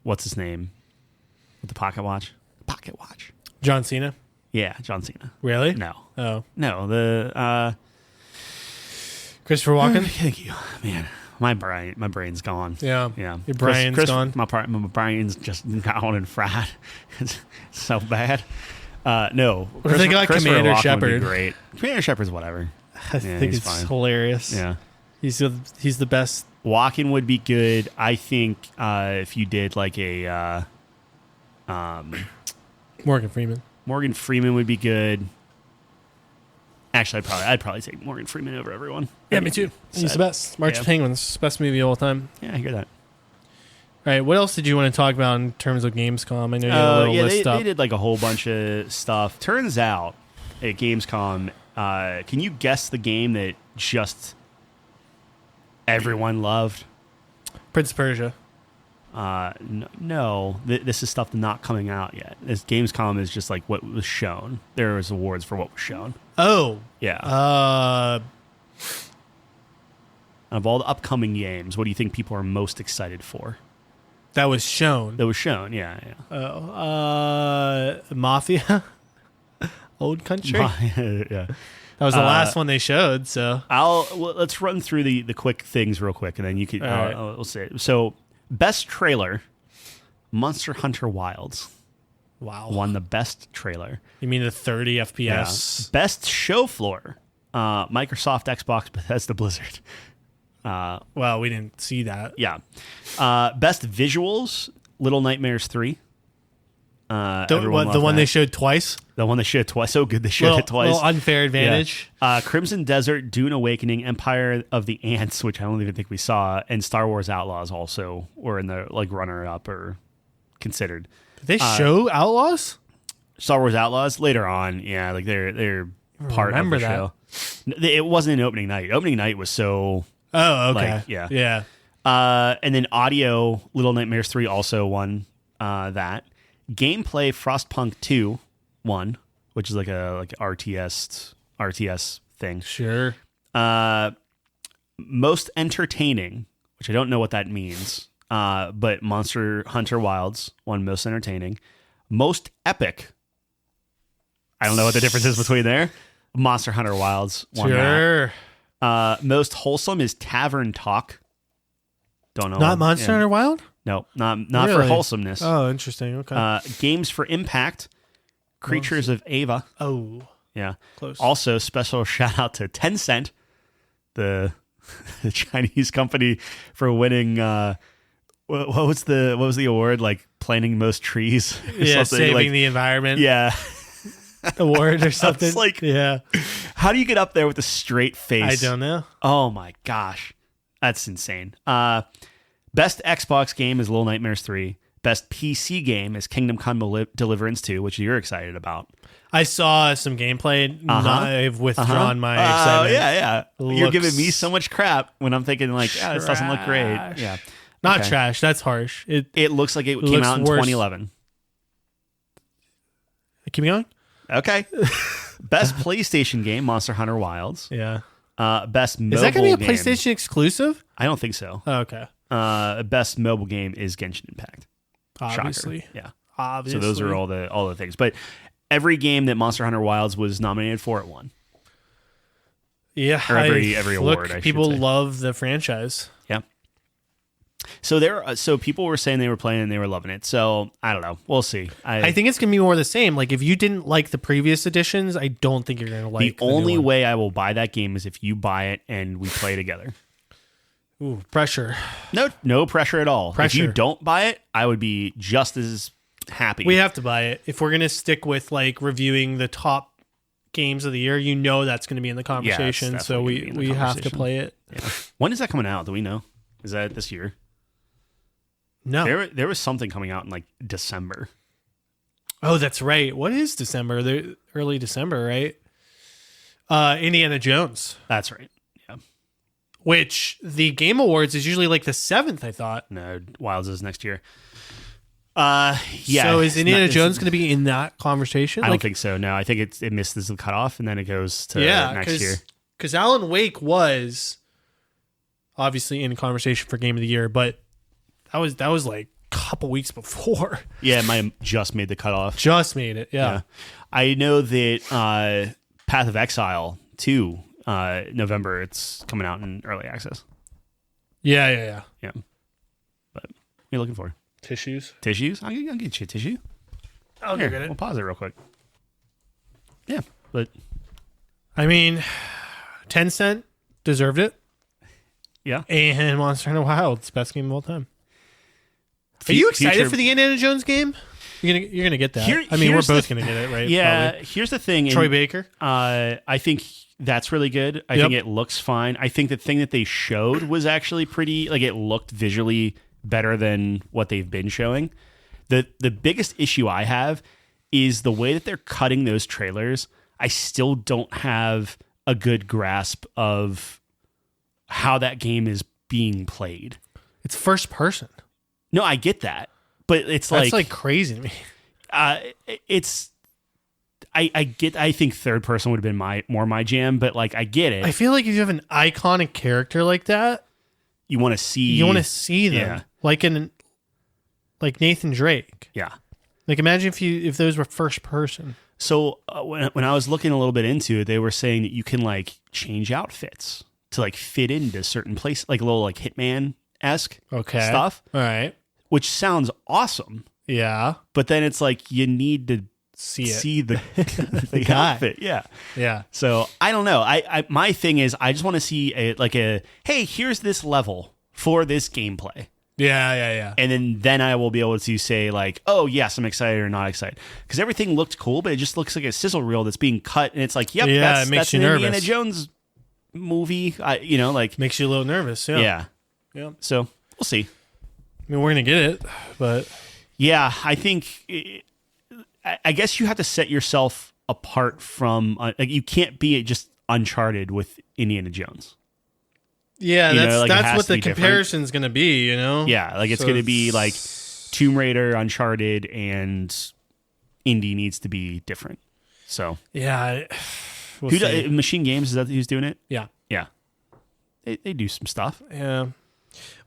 what's his name with the pocket watch? John Cena? Yeah, John Cena. Really? No. Oh. No, the Christopher Walken? Thank you. Man, my brain's gone. Yeah. Yeah. Your brain's gone. My brain's just gone and fried. It's so bad. No. What if they got Commander Walken Shepard? would be great. Commander Shepard's whatever. I think it's fine. hilarious. Yeah. He's the best. Walken would be good. I think if you did like a Morgan Freeman. Morgan Freeman would be good. Actually, I'd probably take Morgan Freeman over everyone. Yeah, me too. He's the best. March of Penguins, best movie of all time. Yeah, I hear that. All right, what else did you want to talk about in terms of Gamescom? I know you had a little list up. They did like a whole bunch of stuff. Turns out at Gamescom, can you guess the game that just everyone loved? Prince of Persia. No, this is stuff not coming out yet. This Gamescom is just like what was shown. There was awards for what was shown. Oh. Yeah. Of all the upcoming games, what do you think people are most excited for? That was shown. Yeah. Mafia. Old Country. Yeah. That was the last one they showed. So let's run through the quick things real quick, and then you can. Right. We'll say it. So, best trailer, Monster Hunter Wilds. Wow. Won the best trailer. You mean the 30 FPS? Yeah. Best show floor, Microsoft, Xbox, Bethesda, Blizzard. Well, we didn't see that. Yeah. Best visuals, Little Nightmares 3. The one they showed twice? The one they showed twice. So good they showed it twice. Little unfair advantage. Yeah. Crimson Desert, Dune Awakening, Empire of the Ants, which I don't even think we saw, and Star Wars Outlaws also were in the like runner-up or considered. Did they show Outlaws? Star Wars Outlaws later on, yeah, like they're part of the show. It wasn't an opening night. Opening night was so. Oh, okay. Like, yeah. Yeah. And then audio, Little Nightmares 3 also won that. Gameplay, Frostpunk 2 won, which is like a RTS thing. Sure. Most entertaining, which I don't know what that means, but Monster Hunter Wilds won most entertaining. Most epic. I don't know what the difference is between there. Monster Hunter Wilds won that. Most wholesome is Tavern Talk. Don't know. Not Monster Hunter Wild? No, not for Really? wholesomeness. Oh, interesting. Okay. Games for Impact, Creatures of Ava. Oh, Yeah. close. Also, special shout out to Tencent, the Chinese company, for winning. What was the award? Like planting most trees? Or Yeah, something? saving like, the environment Yeah. award or something. It's like, yeah, how do you get up there with a straight face? I don't know. Oh my gosh, that's insane. Best Xbox game is Little Nightmares 3. Best PC game is Kingdom Come Deliverance 2, which you're excited about. I saw some gameplay. I've withdrawn my Oh excitement. yeah. You're giving me Looks so much crap when I'm thinking like, this doesn't look great. trash. Yeah, Not Okay. trash. That's harsh. It looks like it came looks out in worse. 2011. Keep going. Okay. Best PlayStation game, Monster Hunter Wilds. Yeah. Best mobile Is that going to be a game. PlayStation exclusive? I don't think so. Oh, okay. Best mobile game is Genshin Impact. Obviously. Shocker. Yeah. Obviously. So those are all the things. But every game that Monster Hunter Wilds was nominated for, it won. Yeah. Or every award, I should people say. love the franchise. Yeah. So people were saying they were playing and they were loving it. So I don't know. We'll see. I think it's going to be more the same. Like if you didn't like the previous editions, I don't think you're going to like the only new one. way I will buy that game is if you buy it and we play together. Ooh, pressure. No pressure at all. Pressure. If you don't buy it, I would be just as happy. We have to buy it. If we're going to stick with like reviewing the top games of the year, that's going to be in the conversation. So definitely gonna be in the we have to conversation. play it. Yeah. When is that coming out? Do we know? Is that this year? No. There was something coming out in like December. Oh, that's right. What is December? Early December, right? Indiana Jones, That's right. Yeah. which the Game Awards is usually like the 7th, I thought. No, Wilds is next year. Yeah. So is it's Indiana not- Jones going to be in that conversation? I don't think so. No, I think it misses the cutoff and then it goes to next year. Because Alan Wake was obviously in conversation for Game of the Year, but that was like a couple weeks before. Yeah, it might have just made the cutoff. Just made it. Yeah. I know that Path of Exile 2, November, it's coming out in early access. Yeah. Yeah. But what are you looking for? Tissues. Tissues? I'll get you a tissue. I'll Here, go get it. we'll pause it real quick. Yeah, but I mean, Tencent deserved it. yeah. And Monster Hunter Wilds, best game of all time. Are you excited for the Indiana Jones game? You're gonna get that. We're here's both the- gonna get it, right? Yeah, Probably. here's the thing. Troy Baker. I think that's really good. I Yep. think it looks fine. I think the thing that they showed was actually pretty, like it looked visually better than what they've been showing. The biggest issue I have is the way that they're cutting those trailers. I still don't have a good grasp of how that game is being played. It's first person. No, I get that. But it's That's like crazy to me. it's I think third person would have been more my jam, but like I get it. I feel like if you have an iconic character like that, You want to see them. Yeah. Like Nathan Drake. Yeah. Like imagine if those were first person. So when I was looking a little bit into it, they were saying that you can like change outfits to like fit into certain places, like a little like Hitman-esque Okay. stuff, All right. which sounds awesome. Yeah. But then it's like you need to See it. see the guy. outfit. Yeah. Yeah. So I don't know. I my thing is I just want to see a hey, here's this level for this gameplay. Yeah. And then I will be able to say like, oh yes, I'm excited or not excited, because everything looked cool, but it just looks like a sizzle reel that's being cut, and it's like, yep, Yeah, that's, it makes that's you an nervous. Indiana Jones movie. Like Makes you a little nervous. Yeah. yeah. So we'll see. I mean, we're gonna get it, but Yeah, I think I guess you have to set yourself apart from like you can't be just Uncharted with Indiana Jones. yeah, You know, like, it that's has what to the be different. comparison's gonna be. You know. Yeah, like it's So going to be like Tomb Raider, Uncharted, and Indy needs to be different. So Yeah. We'll who see. Machine Games, is that who's doing it? Yeah. Yeah, they do some stuff. Yeah.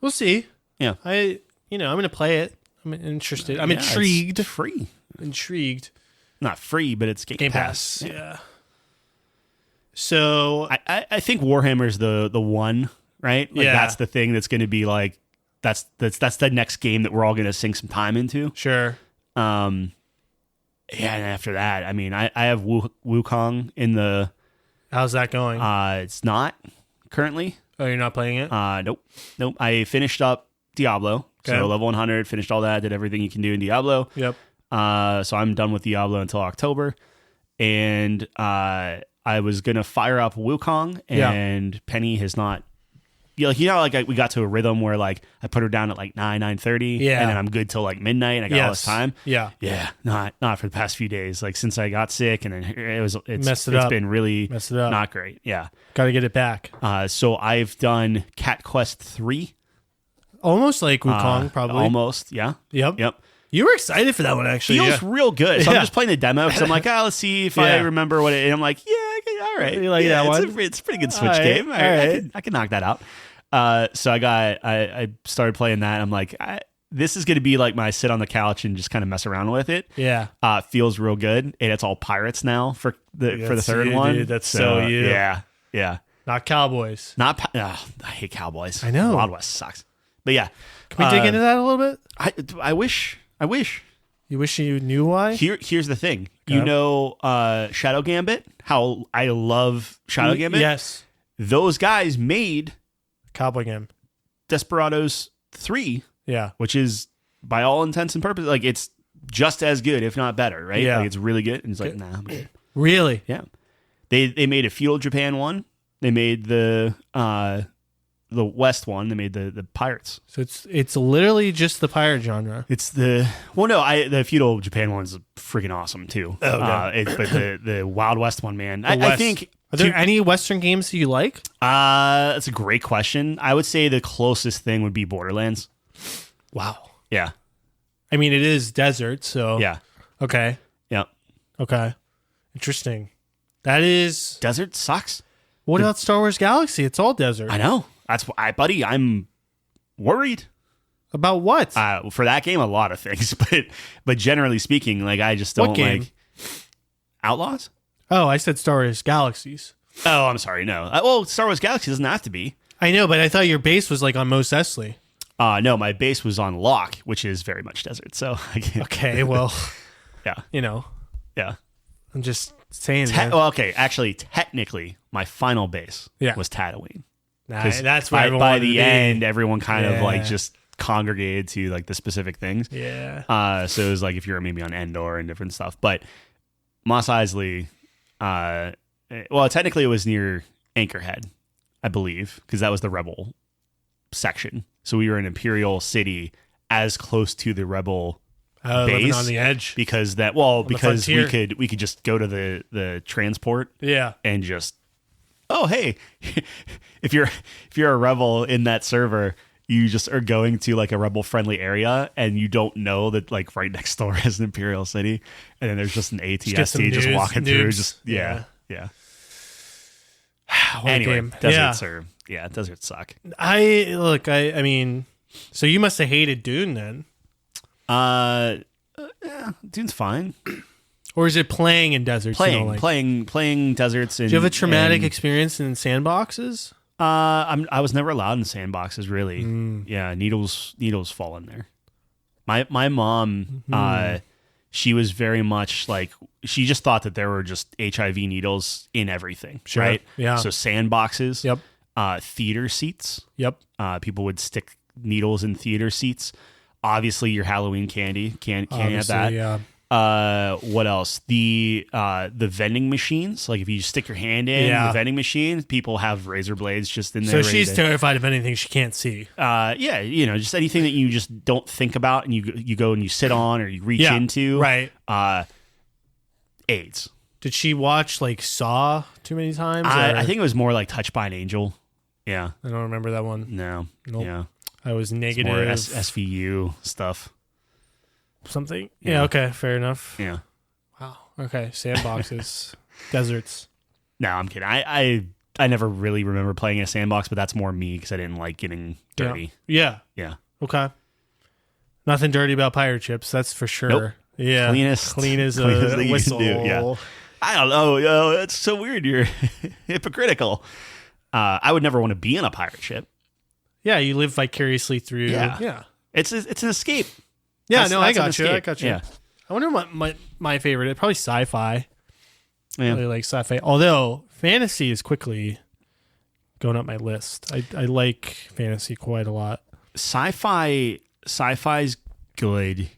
We'll see. Yeah, I'm gonna play it. I'm interested. I'm Yeah, it's intrigued. free, Intrigued. not free, but it's Game Game Pass. Pass. Yeah. So I think Warhammer's the one, right? Like Yeah. that's the thing that's going to be like that's the next game that we're all going to sink some time into. sure. Yeah, and after that, I mean, I have Wukong in the. How's that going? It's not currently. Oh, you're not playing it? Nope. I finished up Diablo, Okay. so level 100, finished all that, did everything you can do in Diablo. Yep. So I'm done with Diablo until October, and I was gonna fire up Wukong, and Penny has not. Like we got to a rhythm where like I put her down at like 9:30, Yeah. and then I'm good till like midnight. And I got all this time. Yeah. Yeah, not for the past few days. Like since I got sick, and then it's Messed it up. been really Messed it up. not great. Yeah. Got to get it back. So I've done Cat Quest 3. Almost like Wukong, probably. Almost, yeah. Yep. You were excited for that one, actually. Feels real good. So Yeah. I'm just playing the demo because I'm like, let's see if I Yeah. remember what it. And I'm like, yeah, all right. You like that it's one? it's a pretty good Switch All right, game. all right. I can knock that out. So I started playing that. And I'm like, this is going to be like my sit on the couch and just kind of mess around with it. Yeah. Feels real good, and it's all pirates now for the That's third you, one. dude. That's so you. Yeah. Not Cowboys. Not I hate Cowboys. I know. Wild West sucks. But yeah, Can we dig into that a little bit? I wish. You wish you knew why? Here's the thing. Okay. You know Shadow Gambit? How I love Shadow Gambit? Yes. Those guys made Cowboy game. Desperados 3, Yeah. which is by all intents and purposes, like it's just as good, if not better, right? Yeah. Like it's really good. And it's like, nah, I'm good. Really? Yeah. They made a feudal Japan one. They made the West one. They made the pirates. So it's literally just the pirate genre. It's the feudal Japan one's freaking awesome too. Oh, okay. But the Wild West one, man, I West. think. Are there any Western games that you like? That's a great question. I would say the closest thing would be Borderlands. Wow. Yeah. I mean, it is desert, so Yeah. Okay. Yeah. Okay. Interesting. That is. Desert sucks. What about Star Wars Galaxy? It's all desert. I know. That's why, buddy. I'm worried. About what? For that game, a lot of things, but generally speaking, like I just don't What game? like Outlaws. Oh, I said Star Wars Galaxies. Oh, I'm sorry. No. Well, Star Wars Galaxy doesn't have to be. I know, but I thought your base was like on Mos Eisley. No, my base was on Locke, which is very much desert. So I can't. Okay, well, Yeah. Yeah. I'm just saying. man. Well, okay. Actually, technically, my final base Yeah. was Tatooine. Nah, 'Cause that's where by everyone wanted to the be. end, everyone kind of like Yeah. just congregated to like the specific things. Yeah. So it was like if you're maybe on Endor and different stuff, but Mos Eisley, well, technically it was near Anchorhead, I believe, because that was the Rebel section. So we were in Imperial City, as close to the Rebel Living base on the edge. because because frontier. we could just go to the transport Yeah. and just hey, if you're a rebel in that server, you just are going to like a rebel friendly area and you don't know that like right next door is an Imperial City, and then there's just an ATST just walking through. Just yeah. What a Anyway, game. deserts suck. I mean, so you must have hated Dune then. Dune's fine. Or is it playing in deserts? Playing deserts. And, Do you have a traumatic and, experience in sandboxes? I was never allowed in sandboxes, really. Yeah, needles fall in there. My mom, she was very much like, she just thought that there were just HIV needles in everything, Sure. right? Yeah. So sandboxes, Yep. theater seats. Yep. People would stick needles in theater seats. Obviously, your Halloween candy can't have Obviously, that. yeah. What else? The vending machines. Like if you stick your hand in the vending machine, people have razor blades just in there. So she's terrified of anything she can't see. Yeah, just anything that you just don't think about, and you go and you sit on or you reach into. Right. AIDS. Did she watch like Saw too many times? I think it was more like Touched by an Angel. Yeah. I don't remember that one. No. Nope. Yeah. I was It's negative. more SVU stuff. Something. Yeah. Yeah. Okay. Fair enough. Yeah. Wow. Okay. Sandboxes, deserts. No, I'm kidding. I never really remember playing in a sandbox, but that's more me because I didn't like getting dirty. Yeah. Yeah. Okay. Nothing dirty about pirate ships. That's for sure. Nope. Yeah. Cleanest Clean as that a you can whistle. do, yeah. I don't know. Yo, that's so weird. You're hypocritical. I would never want to be on a pirate ship. Yeah, you live vicariously through. Yeah. It's an escape. Yeah, That's I got you. an I escape. got you. Yeah. I wonder what my favorite. Probably sci-fi. Yeah. I really like sci-fi. Although fantasy is quickly going up my list. I like fantasy quite a lot. Sci-fi's good.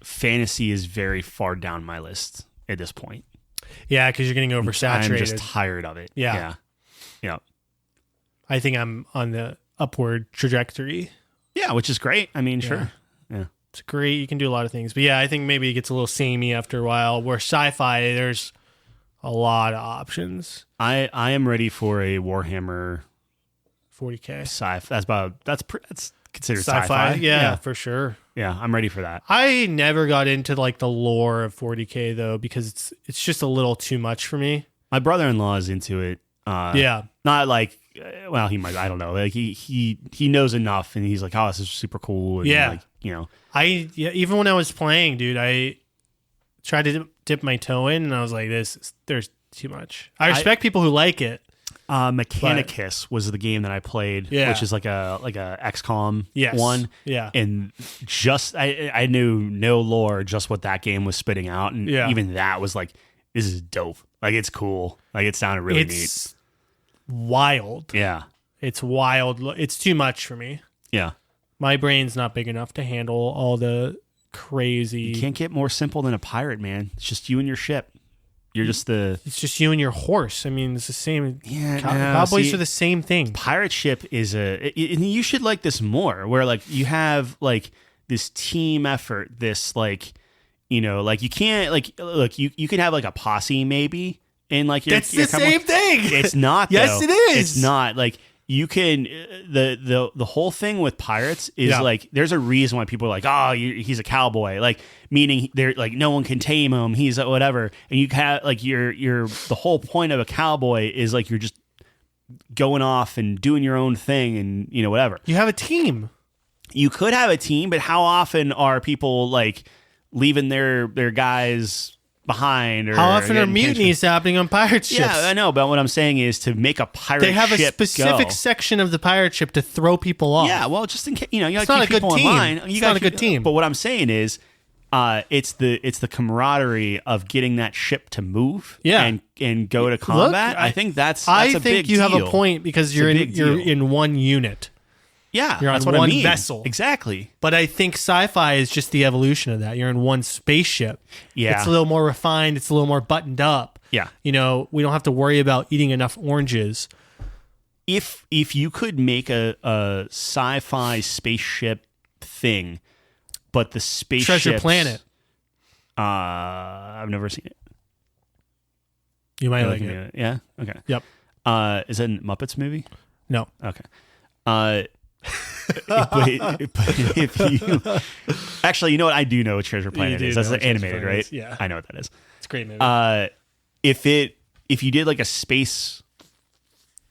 Fantasy is very far down my list at this point. Yeah, because you're getting oversaturated. I'm just tired of it. Yeah. Yeah. I think I'm on the upward trajectory. Yeah, which is great. I mean, sure. Yeah. It's great. You can do a lot of things. But yeah, I think maybe it gets a little samey after a while. Where sci-fi, there's a lot of options. I am ready for a Warhammer 40K. sci-fi. That's considered Sci-fi. sci-fi. Yeah, for sure. Yeah, I'm ready for that. I never got into like the lore of 40K though, because it's just a little too much for me. My brother-in-law is into it. Yeah. Not like, well, he might. I don't know. Like he knows enough, and he's like, "Oh, this is super cool." And Yeah. like, you know, even when I was playing, dude, I tried to dip my toe in, and I was like, there's too much. I respect people who like it. Mechanicus was the game that I played, which is like a XCOM one. Yeah. And just I knew no lore, just what that game was spitting out, and even that was like, this is dope. Like, it's cool. Like, it sounded really neat. Wild. Yeah. It's wild. It's too much for me. Yeah. My brain's not big enough to handle all the crazy. You can't get more simple than a pirate, man. It's just you and your ship. You're just It's just you and your horse. I mean, it's the same. Yeah, cowboys are the same thing. Pirate ship is and you should like this more, where like you have like this team effort, this like, you know, like you can't like, look, you can have like a posse maybe, and like that's the same thing. It's not. Yes, though. it is. It's not. Like, you can the whole thing with pirates is like, there's a reason why people are like, oh, he's a cowboy, like, meaning they're like, no one can tame him, he's whatever, and you have like you're the whole point of a cowboy is like, you're just going off and doing your own thing, and you know, whatever. You have a team. You could have a team, but how often are people like leaving their guys behind? Or how often are mutinies happening on pirate ships? Yeah, I know, but what I'm saying is, to make a pirate ship, they have a specific section of the pirate ship to throw people off. Yeah, well, just in case, you know, you it's gotta not keep a good people team. in line. It's not a good team. But what I'm saying is, it's the camaraderie of getting that ship to move, and go to combat. Look, I think that's I a think big you deal. have a point, because you're in one unit. Yeah, you're that's on what one I mean. vessel. Exactly. But I think sci-fi is just the evolution of that. You're in one spaceship. Yeah, it's a little more refined. It's a little more buttoned up. Yeah, you know, we don't have to worry about eating enough oranges. If you could make a sci-fi spaceship thing, but the spaceship Treasure Planet. I've never seen it. You might like it. Yeah. Okay. Yep. Is it a Muppets movie? No. Okay. But if you actually, you know what? I do know what Treasure Planet is. That's animated, right? Yeah. I know what that is. It's a great movie. If you did like a space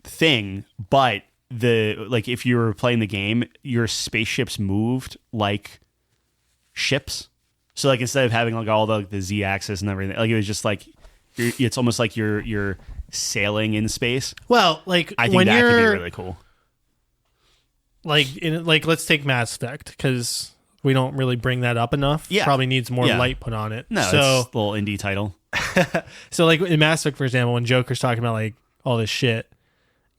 thing, but if you were playing the game, your spaceships moved like ships. So like, instead of having like all the Z axis and everything, like, it was just like, it's almost like you're sailing in space. Well, like, I think when that could be really cool. Like, let's take Mass Effect, because we don't really bring that up enough. Yeah. Probably needs more light put on it. No, so, it's a little indie title. So like in Mass Effect, for example, when Joker's talking about like all this shit,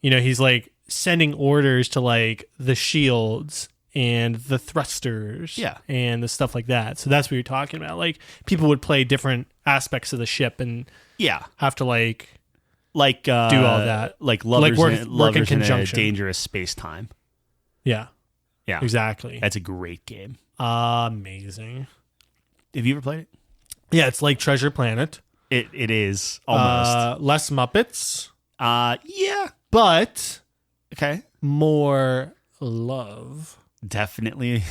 you know, he's like sending orders to like the shields and the thrusters, and the stuff like that. So that's what you're talking about. Like, people would play different aspects of the ship and have to do all that, like lovers, work in in conjunction. A dangerous space time. Yeah, exactly. That's a great game. Amazing. Have you ever played it? Yeah, it's like Treasure Planet. It is almost less Muppets. Yeah, but okay, more love. Definitely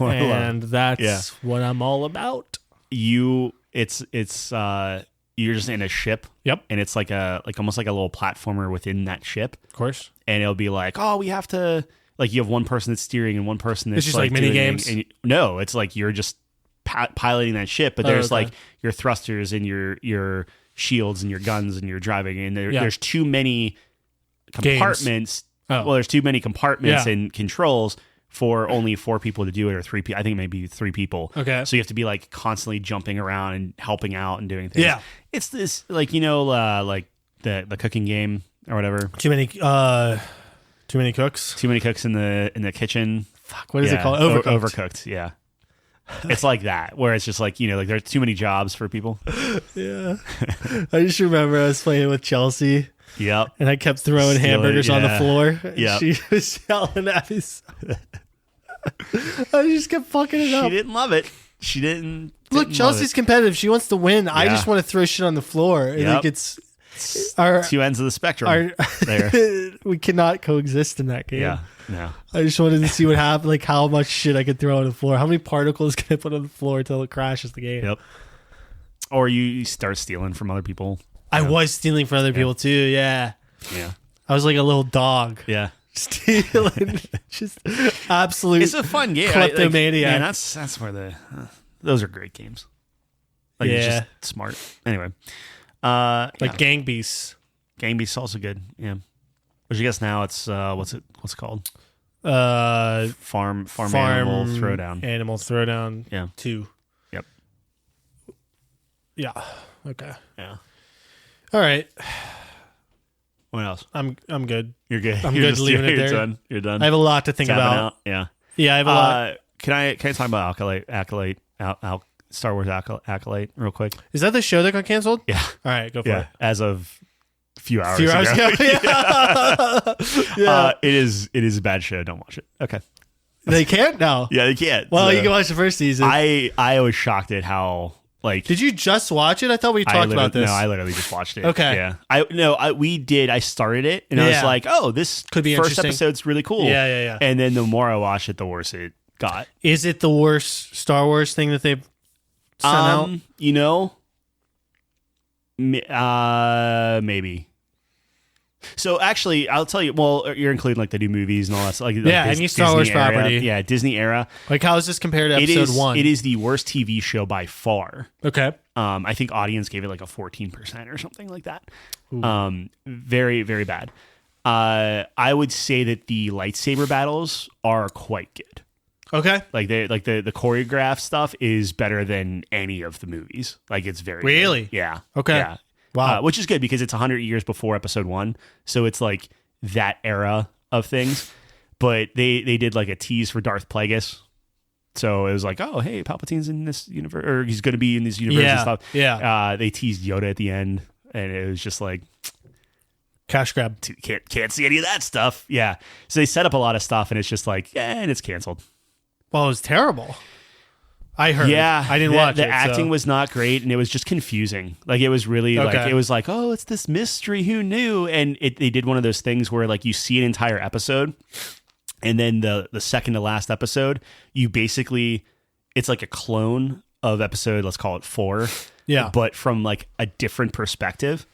more love, and that's what I'm all about. It's you're just in a ship. Yep. And it's like almost like a little platformer within that ship. Of course. And it'll be like, oh, we have to, like, you have one person that's steering and one person that's it's just like mini games. No, it's like you're just piloting that ship, but there's like your thrusters and your shields and your guns and your driving, and Yeah. there's too many compartments. Oh. Well, there's too many compartments Yeah. and controls for only 4 people to do it, or 3 people. I think maybe 3 people. Okay. So you have to be like constantly jumping around and helping out and doing things. Yeah. It's this like like the cooking game or whatever. Too many cooks. Too many cooks in the kitchen. Fuck, what is it called? Overcooked. Overcooked. Yeah. It's like that, where it's just like, like there's too many jobs for people. Yeah. I just remember I was playing with Chelsea. Yep. And I kept throwing Stealing, hamburgers on the yeah. floor. Yep. She was yelling at me. I just kept fucking it up. She didn't love it. She didn't. Look, Chelsea's competitive. She wants to win. I Yeah. just want to throw shit on the floor. Yep. Like it's our 2 ends of the spectrum there. we cannot coexist in that game. Yeah. No. I just wanted to see what happened, like how much shit I could throw on the floor. How many particles can I put on the floor until it crashes the game? Yep. Or you start stealing from other people. I was stealing from other people too. Yeah. Yeah. I was like a little dog. Yeah. Stealing. Just absolute. It's a fun game. Kleptomaniac. Man, that's where those are great games. Like, it's Yeah. just smart. Anyway. Like Gang Beasts. Gang Beasts also good. Yeah. Which I guess now it's what's it called? Farm Animal Throwdown. Animal Throwdown. Yeah. 2. Yep. Yeah. Okay. Yeah. All right. What else? I'm good. You're good. I'm You're good just- leaving it you're there. Done. You're done. I have a lot to think Tapping about. out. Yeah. Yeah, I have a lot. Can I talk about Acolyte, Star Wars Acolyte real quick? Is that the show that got canceled? Yeah. All right, go for Yeah. it. As of a few hours Few hours ago. ago. Yeah. Yeah. It is a bad show. Don't watch it. Okay. They can't now. Yeah, they can't. Well, So you can watch the first season. I was shocked at how Did you just watch it? I thought we talked about this. No, I literally just watched it. Okay. Yeah. We did. I started it and I was Yeah. like, oh, this Could be first interesting. episode's really cool. Yeah. And then the more I watched it, the worse it got. Is it the worst Star Wars thing that they've sent out? Maybe. So actually, I'll tell you. Well, you're including like the new movies and all that stuff. Like, Yeah, any Star Wars Disney era. property. Yeah, Disney era. Like, how is this compared to episode 1? It is the worst TV show by far. Okay. I think audience gave it like a 14% or something like that. Very, very bad. I would say that the lightsaber battles are quite good. Okay. Like the choreographed stuff is better than any of the movies. Like it's very Really? good. Yeah. Okay. Yeah. Wow. Which is good because it's 100 years before episode 1, so it's like that era of things. But they did like a tease for Darth Plagueis. So it was like, oh, hey, Palpatine's in this universe, or he's going to be in this universe and stuff. Yeah. They teased Yoda at the end, and it was just like, Cash grab. can't see any of that stuff. Yeah. So they set up a lot of stuff, and it's just like, and it's canceled. Well, it was terrible. I heard. Yeah. I didn't watch it. The acting was not great, and it was just confusing. Like, it was really like, Okay. it was like, oh, it's this mystery. Who knew? And they did one of those things where like you see an entire episode, and then the second to last episode, you basically, it's like a clone of episode, let's call it 4. Yeah. But from like a different perspective.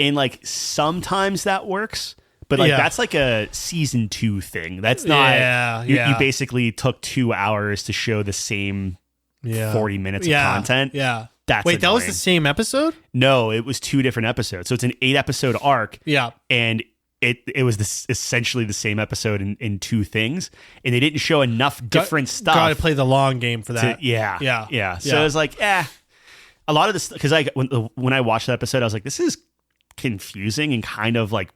And like sometimes that works, but like Yeah. that's like a season 2 thing. That's not. Yeah, You yeah. basically took 2 hours to show the same 40 minutes of content. Yeah. That's Wait, that was annoying. the same episode? No, it was 2 different episodes. So it's an 8 episode arc. Yeah. And it was essentially the same episode in 2 things, and they didn't show enough different stuff. Got to play the long game for that. Yeah. So Yeah. it was like, a lot of this, because when I watched that episode, I was like, this is confusing and kind of like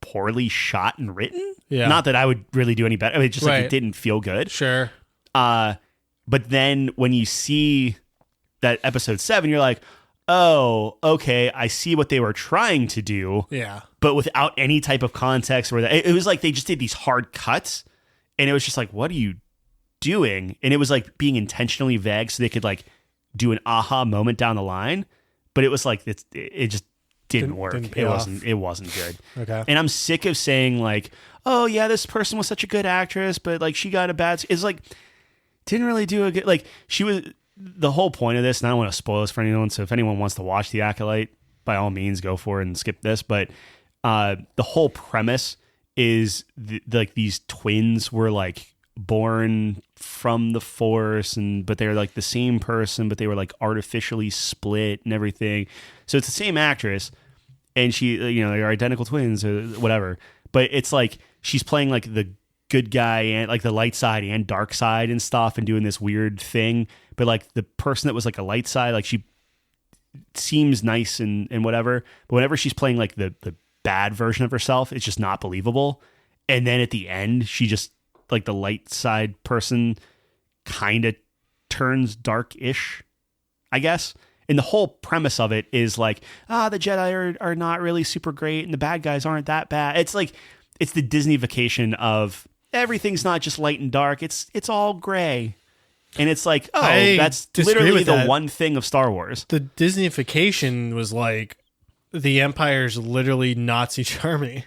poorly shot and written. Yeah. Not that I would really do any better. I mean, just like Right. it didn't feel good. Sure. But then when you see that episode 7, you're like, oh, okay, I see what they were trying to do. Yeah. But without any type of context, where it was like they just did these hard cuts, and it was just like, what are you doing? And it was like being intentionally vague so they could like do an aha moment down the line, but it was like it just didn't work. didn't pay It wasn't good. Okay. And I'm sick of saying like, oh yeah, this person was such a good actress, but like she got a bad. It's like didn't really do a good. Like she was. The whole point of this, and I don't want to spoil this for anyone, so if anyone wants to watch The Acolyte, by all means, go for it and skip this. But the whole premise is like these twins were like born from the Force, but they're like the same person, but they were like artificially split and everything. So it's the same actress, and she, they're identical twins or whatever. But it's like she's playing like the good guy and like the light side and dark side and stuff, and doing this weird thing. But like the person that was like a light side, like she seems nice and whatever. But whenever she's playing like the bad version of herself, it's just not believable. And then at the end, she just, like the light side person kind of turns dark-ish, I guess. And the whole premise of it is like, the Jedi are not really super great and the bad guys aren't that bad. It's like, it's the Disney-fication of everything's not just light and dark. It's all gray. And it's like, that's literally the one thing of Star Wars. The Disney-fication was like, the Empire's literally Nazi Germany.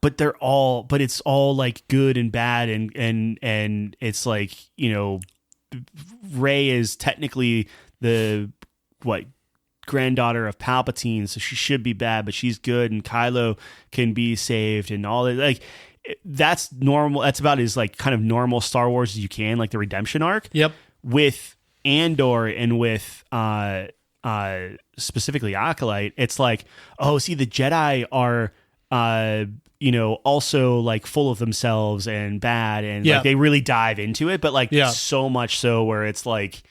But it's all like good and bad, and it's like, Rey is technically the granddaughter of Palpatine, so she should be bad, but she's good, and Kylo can be saved, and all that. Like, that's normal. That's about as like kind of normal Star Wars as you can, like the redemption arc. Yep. With Andor and with specifically Acolyte, it's like, see, the Jedi are also like full of themselves and bad, and like they really dive into it, but like so much so where it's like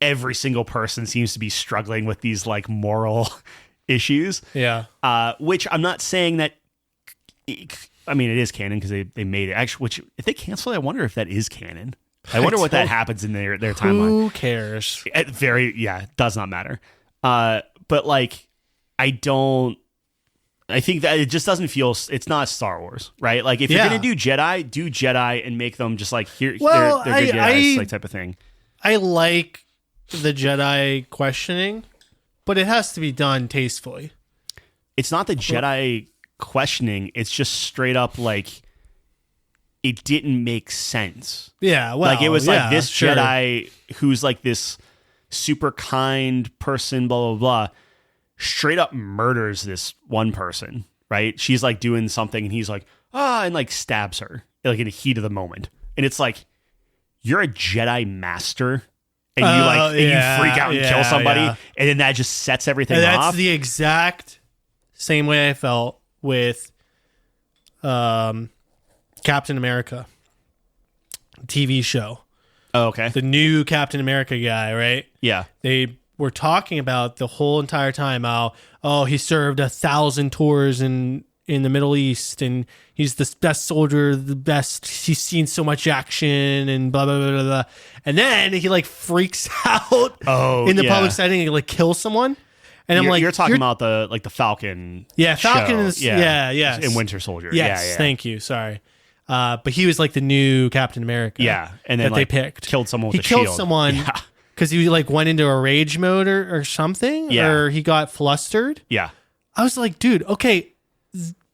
every single person seems to be struggling with these like moral issues. Yeah. Which I'm not saying that. I mean, it is canon because they made it. Actually, which if they cancel it, I wonder if that is canon. I wonder what that happens in their timeline. Who cares? It does not matter. But like, I think that it just doesn't feel. It's not Star Wars, right? Like, if you're gonna do Jedi and make them just like they're good Jedi, like type of thing. I like the Jedi questioning, but it has to be done tastefully. It's not the Jedi questioning, it's just straight up like it didn't make sense. Yeah, well, like it was like this sure. Jedi who's like this super kind person, blah blah blah, straight up murders this one person, right? She's like doing something and he's like, and like stabs her like in the heat of the moment. And it's like, you're a Jedi master and you freak out and kill somebody, and then that just sets everything off. That's the exact same way I felt with Captain America TV show. Oh, okay. The new Captain America guy, right? Yeah. They were talking about the whole entire time how, he served 1,000 tours in the Middle East and he's the best soldier, the best, he's seen so much action and blah, blah, blah, blah, blah. And then he like freaks out in the public setting and like kills someone. And I'm like, you're talking about the Falcon. Yeah, Falcon show. is yes. In Winter Soldier. Yes, thank you. Sorry. But he was like the new Captain America. Yeah, and then that they picked. Killed someone with a shield. He killed someone because he like went into a rage mode or something, or he got flustered. Yeah. I was like, dude, okay,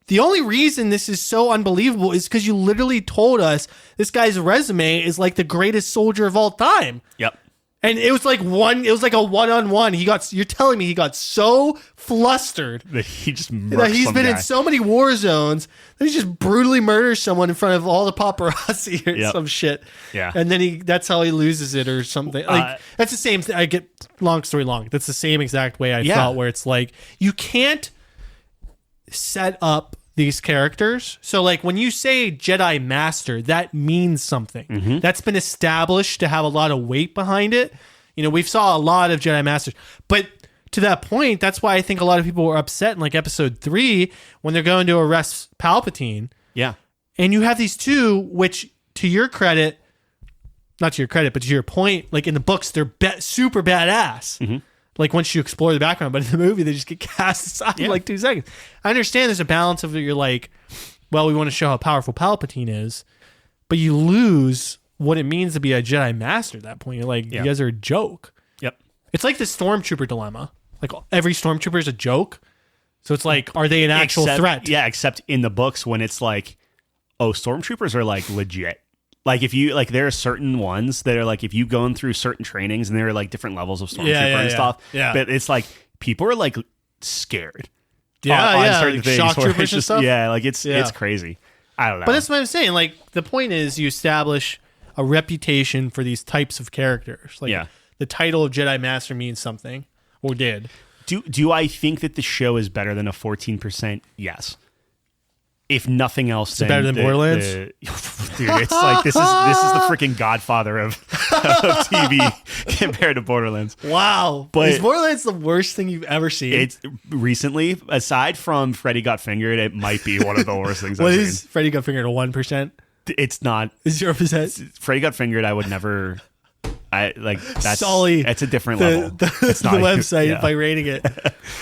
the only reason this is so unbelievable is because you literally told us this guy's resume is like the greatest soldier of all time. Yep. And it was like a one-on-one. You're telling me he got so flustered that he just that he's been in so many war zones that he just brutally murders someone in front of all the paparazzi or some shit. Yeah. And then that's how he loses it or something. Like that's the same thing. I get long story long. That's the same exact way I felt, where it's like you can't set up these characters. So like when you say Jedi Master, that means something. Mm-hmm. That's been established to have a lot of weight behind it. We've saw a lot of Jedi Masters, but to that point, that's why I think a lot of people were upset in like episode 3 when they're going to arrest Palpatine. Yeah. And you have these two, which to your credit, not to your credit, but to your point, like in the books, they're super badass. Mm-hmm. Like once you explore the background, but in the movie they just get cast aside in like 2 seconds. I understand there's a balance of you're like, well, we want to show how powerful Palpatine is, but you lose what it means to be a Jedi Master at that point. You're like, you guys are a joke. Yep. It's like the Stormtrooper dilemma. Like every Stormtrooper is a joke. So it's like, are they an actual threat? Yeah, except in the books when it's like, Stormtroopers are like legit. Like if you there are certain ones that are like if you going through certain trainings and there are like different levels of stormtrooper and stuff. Yeah. But it's like people are like scared. Yeah, on certain like things shock troopers just, and stuff. Yeah, like it's crazy. I don't know. But that's what I'm saying. Like, the point is you establish a reputation for these types of characters. Like, the title of Jedi Master means something, or did. Do I think that the show is better than a 14%? Yes. If nothing else, then better than Borderlands. Dude, it's like this is the freaking Godfather of TV compared to Borderlands. Wow, but is Borderlands the worst thing you've ever seen? It's recently, aside from Freddy Got Fingered, it might be one of the worst things. What I've is seen. Freddy Got Fingered? 1%? It's not 0%. Freddy Got Fingered. I would never. I like that's Sully, it's a different level. It's not the website by rating it.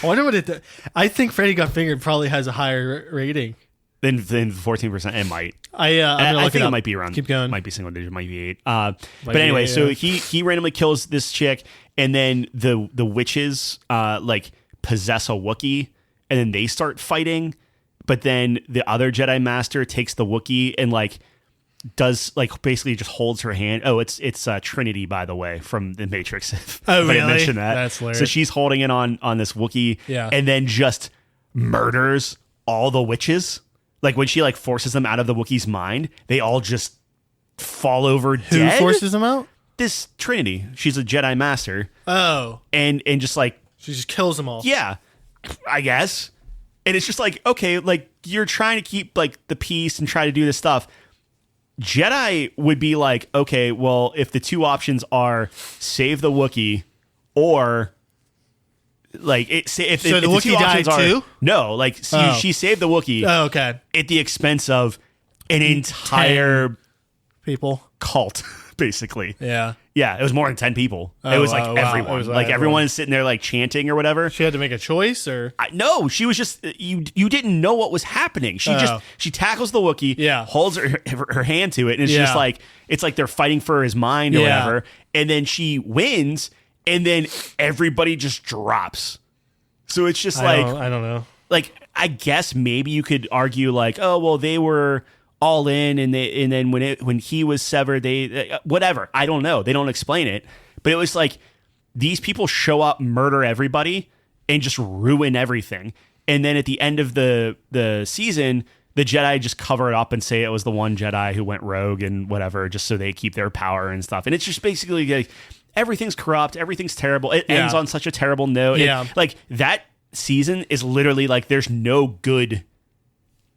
I wonder what it. I think Freddy Got Fingered probably has a higher rating. Then 14%, it might. I think it might be around. Keep going. Might be single digit. Might be 8. But anyway, so he randomly kills this chick, and then the witches like possess a Wookiee, and then they start fighting. But then the other Jedi Master takes the Wookiee and like does like basically just holds her hand. Oh, it's Trinity, by the way, from the Matrix. Oh, really? I mentioned that. That's hilarious. So she's holding it on this Wookiee, and then just murders all the witches. Like when she like forces them out of the Wookiee's mind, they all just fall over dead. Who forces them out? This Trinity. She's a Jedi Master. Oh. And just like she just kills them all. Yeah, I guess. And it's just like, okay, like you're trying to keep like the peace and try to do this stuff. Jedi would be like, okay, well, if the two options are save the Wookiee or like if the Wookiee died too? No, like she saved the Wookiee. Oh, okay. At the expense of an entire people cult, basically. Yeah. Yeah, it was more than 10 people. It was like everyone. Wow. It was like everyone is sitting there like chanting or whatever. She had to make a choice, or no, she was just you didn't know what was happening. She tackles the Wookiee, holds her hand to it, and it's just like it's like they're fighting for his mind or whatever. And then she wins, and then everybody just drops. So it's just I don't know. Like I guess maybe you could argue like, oh well, they were all in, and then when he was severed, they whatever. I don't know. They don't explain it, but it was like these people show up, murder everybody, and just ruin everything. And then at the end of the season, the Jedi just cover it up and say it was the one Jedi who went rogue and whatever, just so they keep their power and stuff. And it's just basically like everything's corrupt, everything's terrible. It ends on such a terrible note. Like that season is literally like there's no good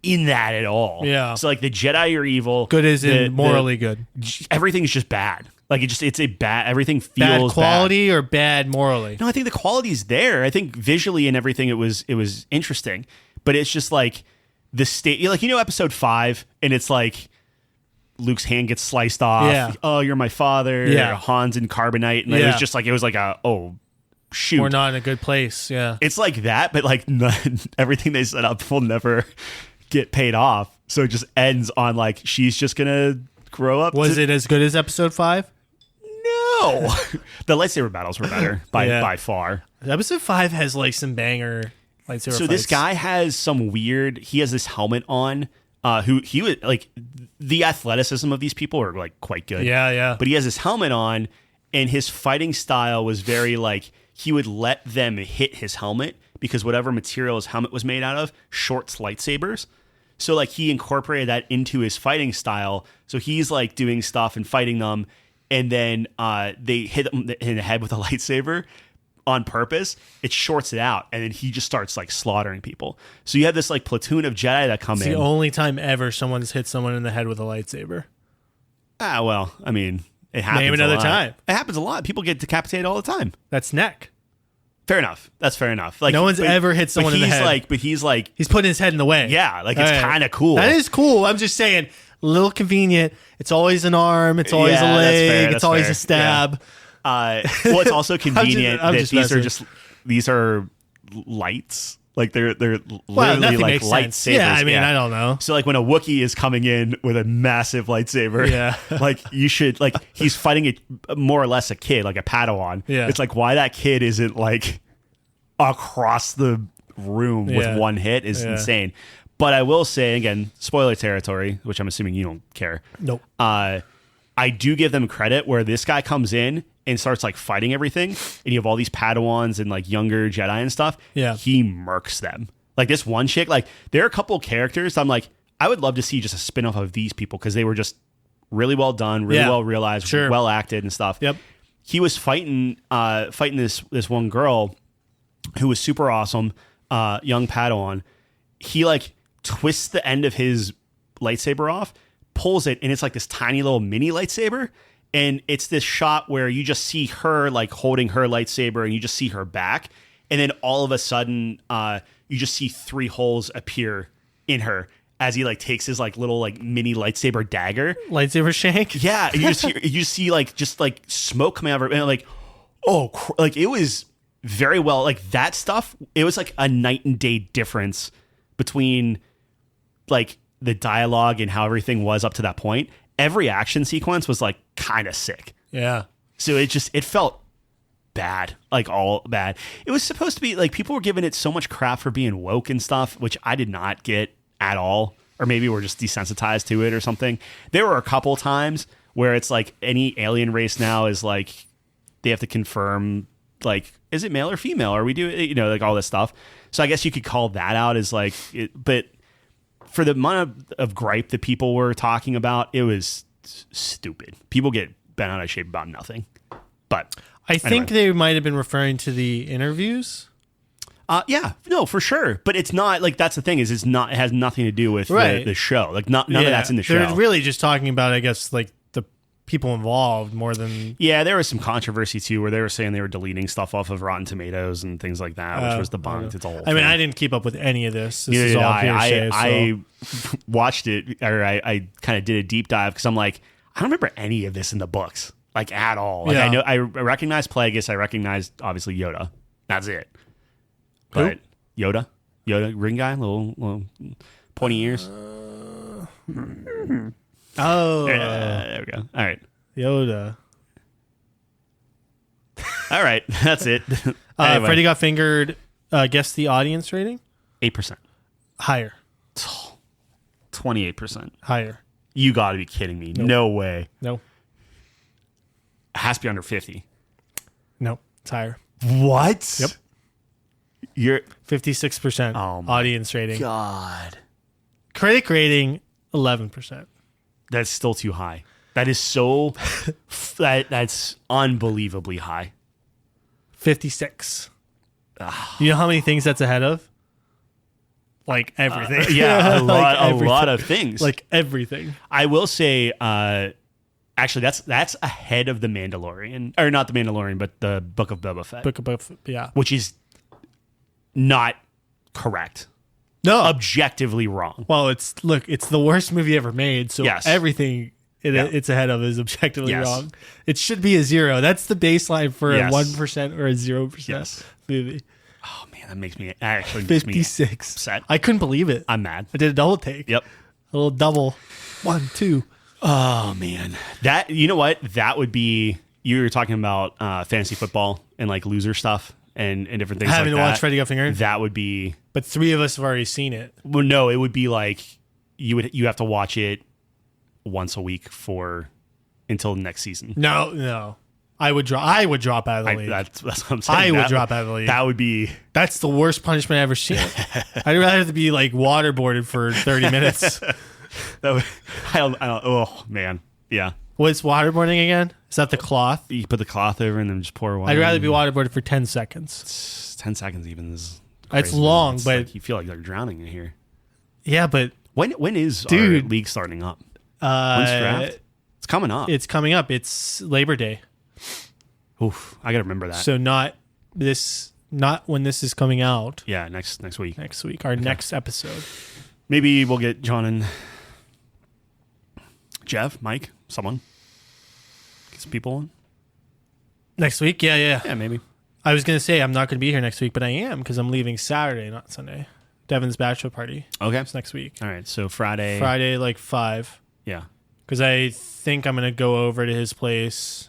in that at all. Yeah. So like the Jedi are evil. Good is in morally good. Everything's just bad. Like it's a bad. Everything feels bad quality or bad morally. No, I think the quality's there. I think visually and everything it was interesting, but it's just like the state. Like episode 5, and it's like Luke's hand gets sliced off. Yeah. Oh, you're my father. Yeah. Han's in carbonite, and it was like a shoot. We're not in a good place. Yeah. It's like that, but like everything they set up will never get paid off. So it just ends on like she's just gonna grow up. Was it as good as episode 5? No. The lightsaber battles were better by far. Episode 5 has like some banger lightsaber fights. This guy has some weird. He has this helmet on. Who he would like the athleticism of these people are like quite good. Yeah. But he has this helmet on, and his fighting style was very like he would let them hit his helmet because whatever material his helmet was made out of shorts lightsabers. So like he incorporated that into his fighting style. So he's like doing stuff and fighting them, and then they hit him in the head with a lightsaber on purpose. It shorts it out, and then he just starts like slaughtering people. So you have this like platoon of Jedi that come in. It's the only time ever someone's hit someone in the head with a lightsaber. Well, I mean, it happens. Name another a lot. time. It happens a lot. People get decapitated all the time. That's neck. Fair enough. That's fair enough. Like no one's ever hit someone in the head. He's putting his head in the way. Yeah, like it's kind of cool. That is cool. I'm just saying, a little convenient. It's always an arm. It's always a leg. It's always a stab. Yeah. Well, it's also convenient that these are lights. Like they're literally like lightsabers. Yeah, I mean, I don't know. So like when a Wookiee is coming in with a massive lightsaber, like you should like he's fighting more or less a kid, like a Padawan. Yeah. It's like why that kid isn't like across the room with one hit is insane. But I will say again, spoiler territory, which I'm assuming you don't care. Nope. I do give them credit where this guy comes in and starts like fighting everything, and you have all these Padawans and like younger Jedi and stuff. Yeah. He murks them. Like this one chick, like there are a couple characters I'm like, I would love to see just a spin-off of these people because they were just really well done, really well realized, well acted and stuff. Yep. He was fighting this one girl who was super awesome, young Padawan. He like twists the end of his lightsaber off, pulls it, and it's like this tiny little mini lightsaber. And it's this shot where you just see her like holding her lightsaber and you just see her back. And then all of a sudden, you just see 3 holes appear in her as he like takes his like little like mini lightsaber dagger. Lightsaber shank? Yeah. And you see like just like smoke coming out of her. And like, like it was very well, like that stuff. It was like a night and day difference between like the dialogue and how everything was up to that point. Every action sequence was like kind of sick. Yeah. So it felt bad, like all bad. It was supposed to be like people were giving it so much crap for being woke and stuff, which I did not get at all. Or maybe we're just desensitized to it or something. There were a couple times where it's like any alien race now is like they have to confirm like, is it male or female? Or we do, you know, like all this stuff. So I guess you could call that out as like, but for the amount of gripe that people were talking about, it was stupid. People get bent out of shape about nothing. But I think they might have been referring to the interviews. Yeah, no, for sure. But it's not like that's the thing is it has nothing to do with the show. Like none of that's in the show. They're really just talking about, I guess, like the people involved more than. Yeah, there was some controversy too, where they were saying they were deleting stuff off of Rotten Tomatoes and things like that, which was debunked. It's a whole. I mean, I didn't keep up with any of this. This Neither is did all I. hearsay. I watched it, or I kind of did a deep dive because I'm like, I don't remember any of this in the books, like at all. Like I recognize Plagueis, I recognized obviously Yoda. That's it. But Yoda, ring guy, little pointy ears. There we go. All right, Yoda. All right, that's it. Anyway. Freddy Got Fingered. Guess the audience rating. 8%. Higher. 28%. Higher. You got to be kidding me! Nope. No way. No. It has to be under 50. No, it's higher. What? Yep. You're 56% audience rating. God. Critic rating 11%. That's still too high. That is so that's unbelievably high. 56. You know how many things that's ahead of? Like everything. Yeah, a like lot of things. Like everything. I will say actually that's ahead of The Mandalorian, or not The Mandalorian, but the Book of Boba Fett. Yeah. Which is not correct. No. Objectively wrong. Well, it's the worst movie ever made, so everything it's ahead of is objectively wrong. It should be a 0. That's the baseline for a 1% or a 0% movie. Oh man, that makes me actually 56. Upset. I couldn't believe it. I'm mad. I did a double take. Yep. A little double. 1, 2. Oh man. That, you know what? That would be, you were talking about fantasy football and like loser stuff and different things Having like to that. watch Freddy Got Fingered? That would be. But 3 of us have already seen it. Well, no, it would be like you have to watch it once a week until next season. No. I would drop out of the league. That's what I'm saying. I would drop out of the league. That would be. That's the worst punishment I've ever seen. I'd rather have to be like waterboarded for 30 minutes. I don't. Oh man, yeah. What's waterboarding again? Is that the cloth? You put the cloth over and then just pour water. I'd rather be waterboarded for 10 seconds. 10 seconds even is. Crazy, it's long, but like you feel like they're drowning in here. Yeah, but when is our league starting up? When's draft? It's coming up. It's coming up. It's Labor Day. Oof, I gotta remember that. So not when this is coming out. Yeah, next week. Next week, our next episode. Maybe we'll get John and Jeff, Mike, someone. Get some people on. Next week? Yeah. Yeah, maybe. I was gonna say I'm not gonna be here next week, but I am because I'm leaving Saturday, not Sunday. Devin's bachelor party. Okay. It's next week. All right, so Friday. Like 5. Yeah. Because I think I'm gonna go over to his place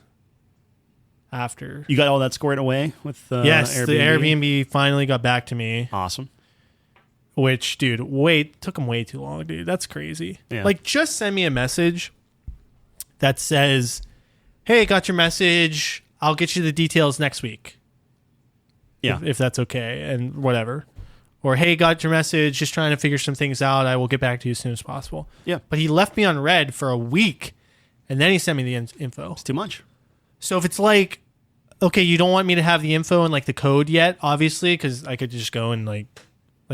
after. You got all that squared away with yes, Airbnb? The Airbnb finally got back to me. Awesome. Which, dude, took him way too long, dude. That's crazy. Yeah. Like, just send me a message that says, "Hey, got your message. I'll get you the details next week." Yeah, if that's okay, and whatever. or hey, got your message, just trying to figure some things out. I will get back to you as soon as possible. Yeah. But he left me on red for a week, and then he sent me the info. It's too much. So if it's like, okay, you don't want me to have the info and like the code yet, obviously, because I could just go and like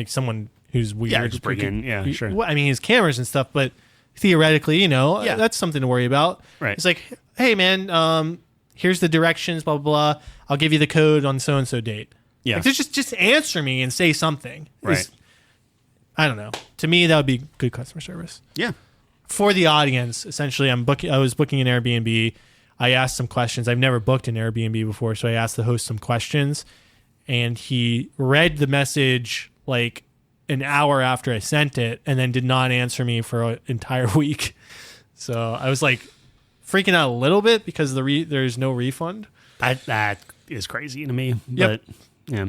someone who's weird. Yeah, just bring in. Yeah, sure. Well, I mean, his cameras and stuff, but theoretically, that's something to worry about. Right. It's like, hey, man, here's the directions, blah, blah, blah. I'll give you the code on so-and-so date. Yeah. Like, just answer me and say something. Right. I don't know. To me, that would be good customer service. Yeah. For the audience, essentially, I was booking an Airbnb. I asked some questions. I've never booked an Airbnb before, so I asked the host some questions, and he read the message like an hour after I sent it, and then did not answer me for an entire week. So I was like freaking out a little bit because there's no refund. That is crazy to me. Yep. But yeah,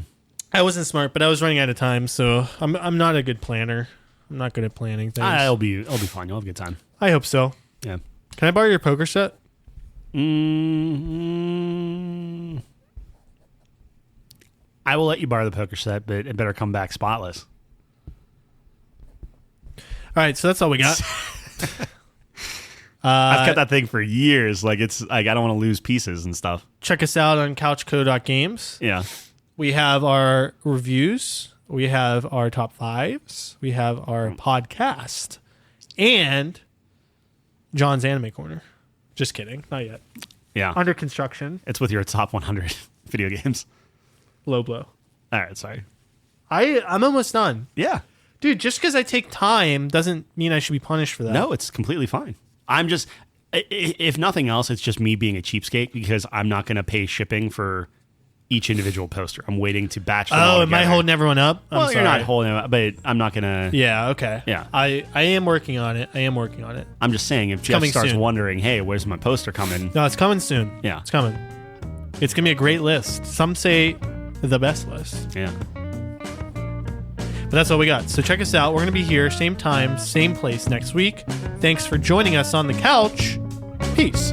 I wasn't smart, but I was running out of time, so I'm not a good planner. I'm not good at planning things. it'll be fun. You'll have a good time. I hope so. Yeah. Can I borrow your poker set? I will let you borrow the poker set, but it better come back spotless. All right, so that's all we got. I've kept that thing for years. Like it's like I don't want to lose pieces and stuff. Check us out on couchco.games. Yeah. We have our reviews. We have our top fives. We have our podcast. And John's Anime Corner. Just kidding. Not yet. Yeah. Under construction. It's with your top 100 video games. Low blow. All right. Sorry. I'm almost done. Yeah. Dude, just because I take time doesn't mean I should be punished for that. No, it's completely fine. I'm just, if nothing else, it's just me being a cheapskate because I'm not going to pay shipping for each individual poster. I'm waiting to batch them all Oh, am together. I holding everyone up? I'm Well, sorry. you're not holding them up, but I'm not going to. Yeah, okay. Yeah. I am working on it. I'm just saying, if Jeff coming starts soon. wondering, hey, where's my poster coming? No, it's coming soon. Yeah. It's coming. It's going to be a great list. Some say the best list. Yeah. But that's all we got. So check us out. We're going to be here, same time, same place next week. Thanks for joining us on the couch. Peace.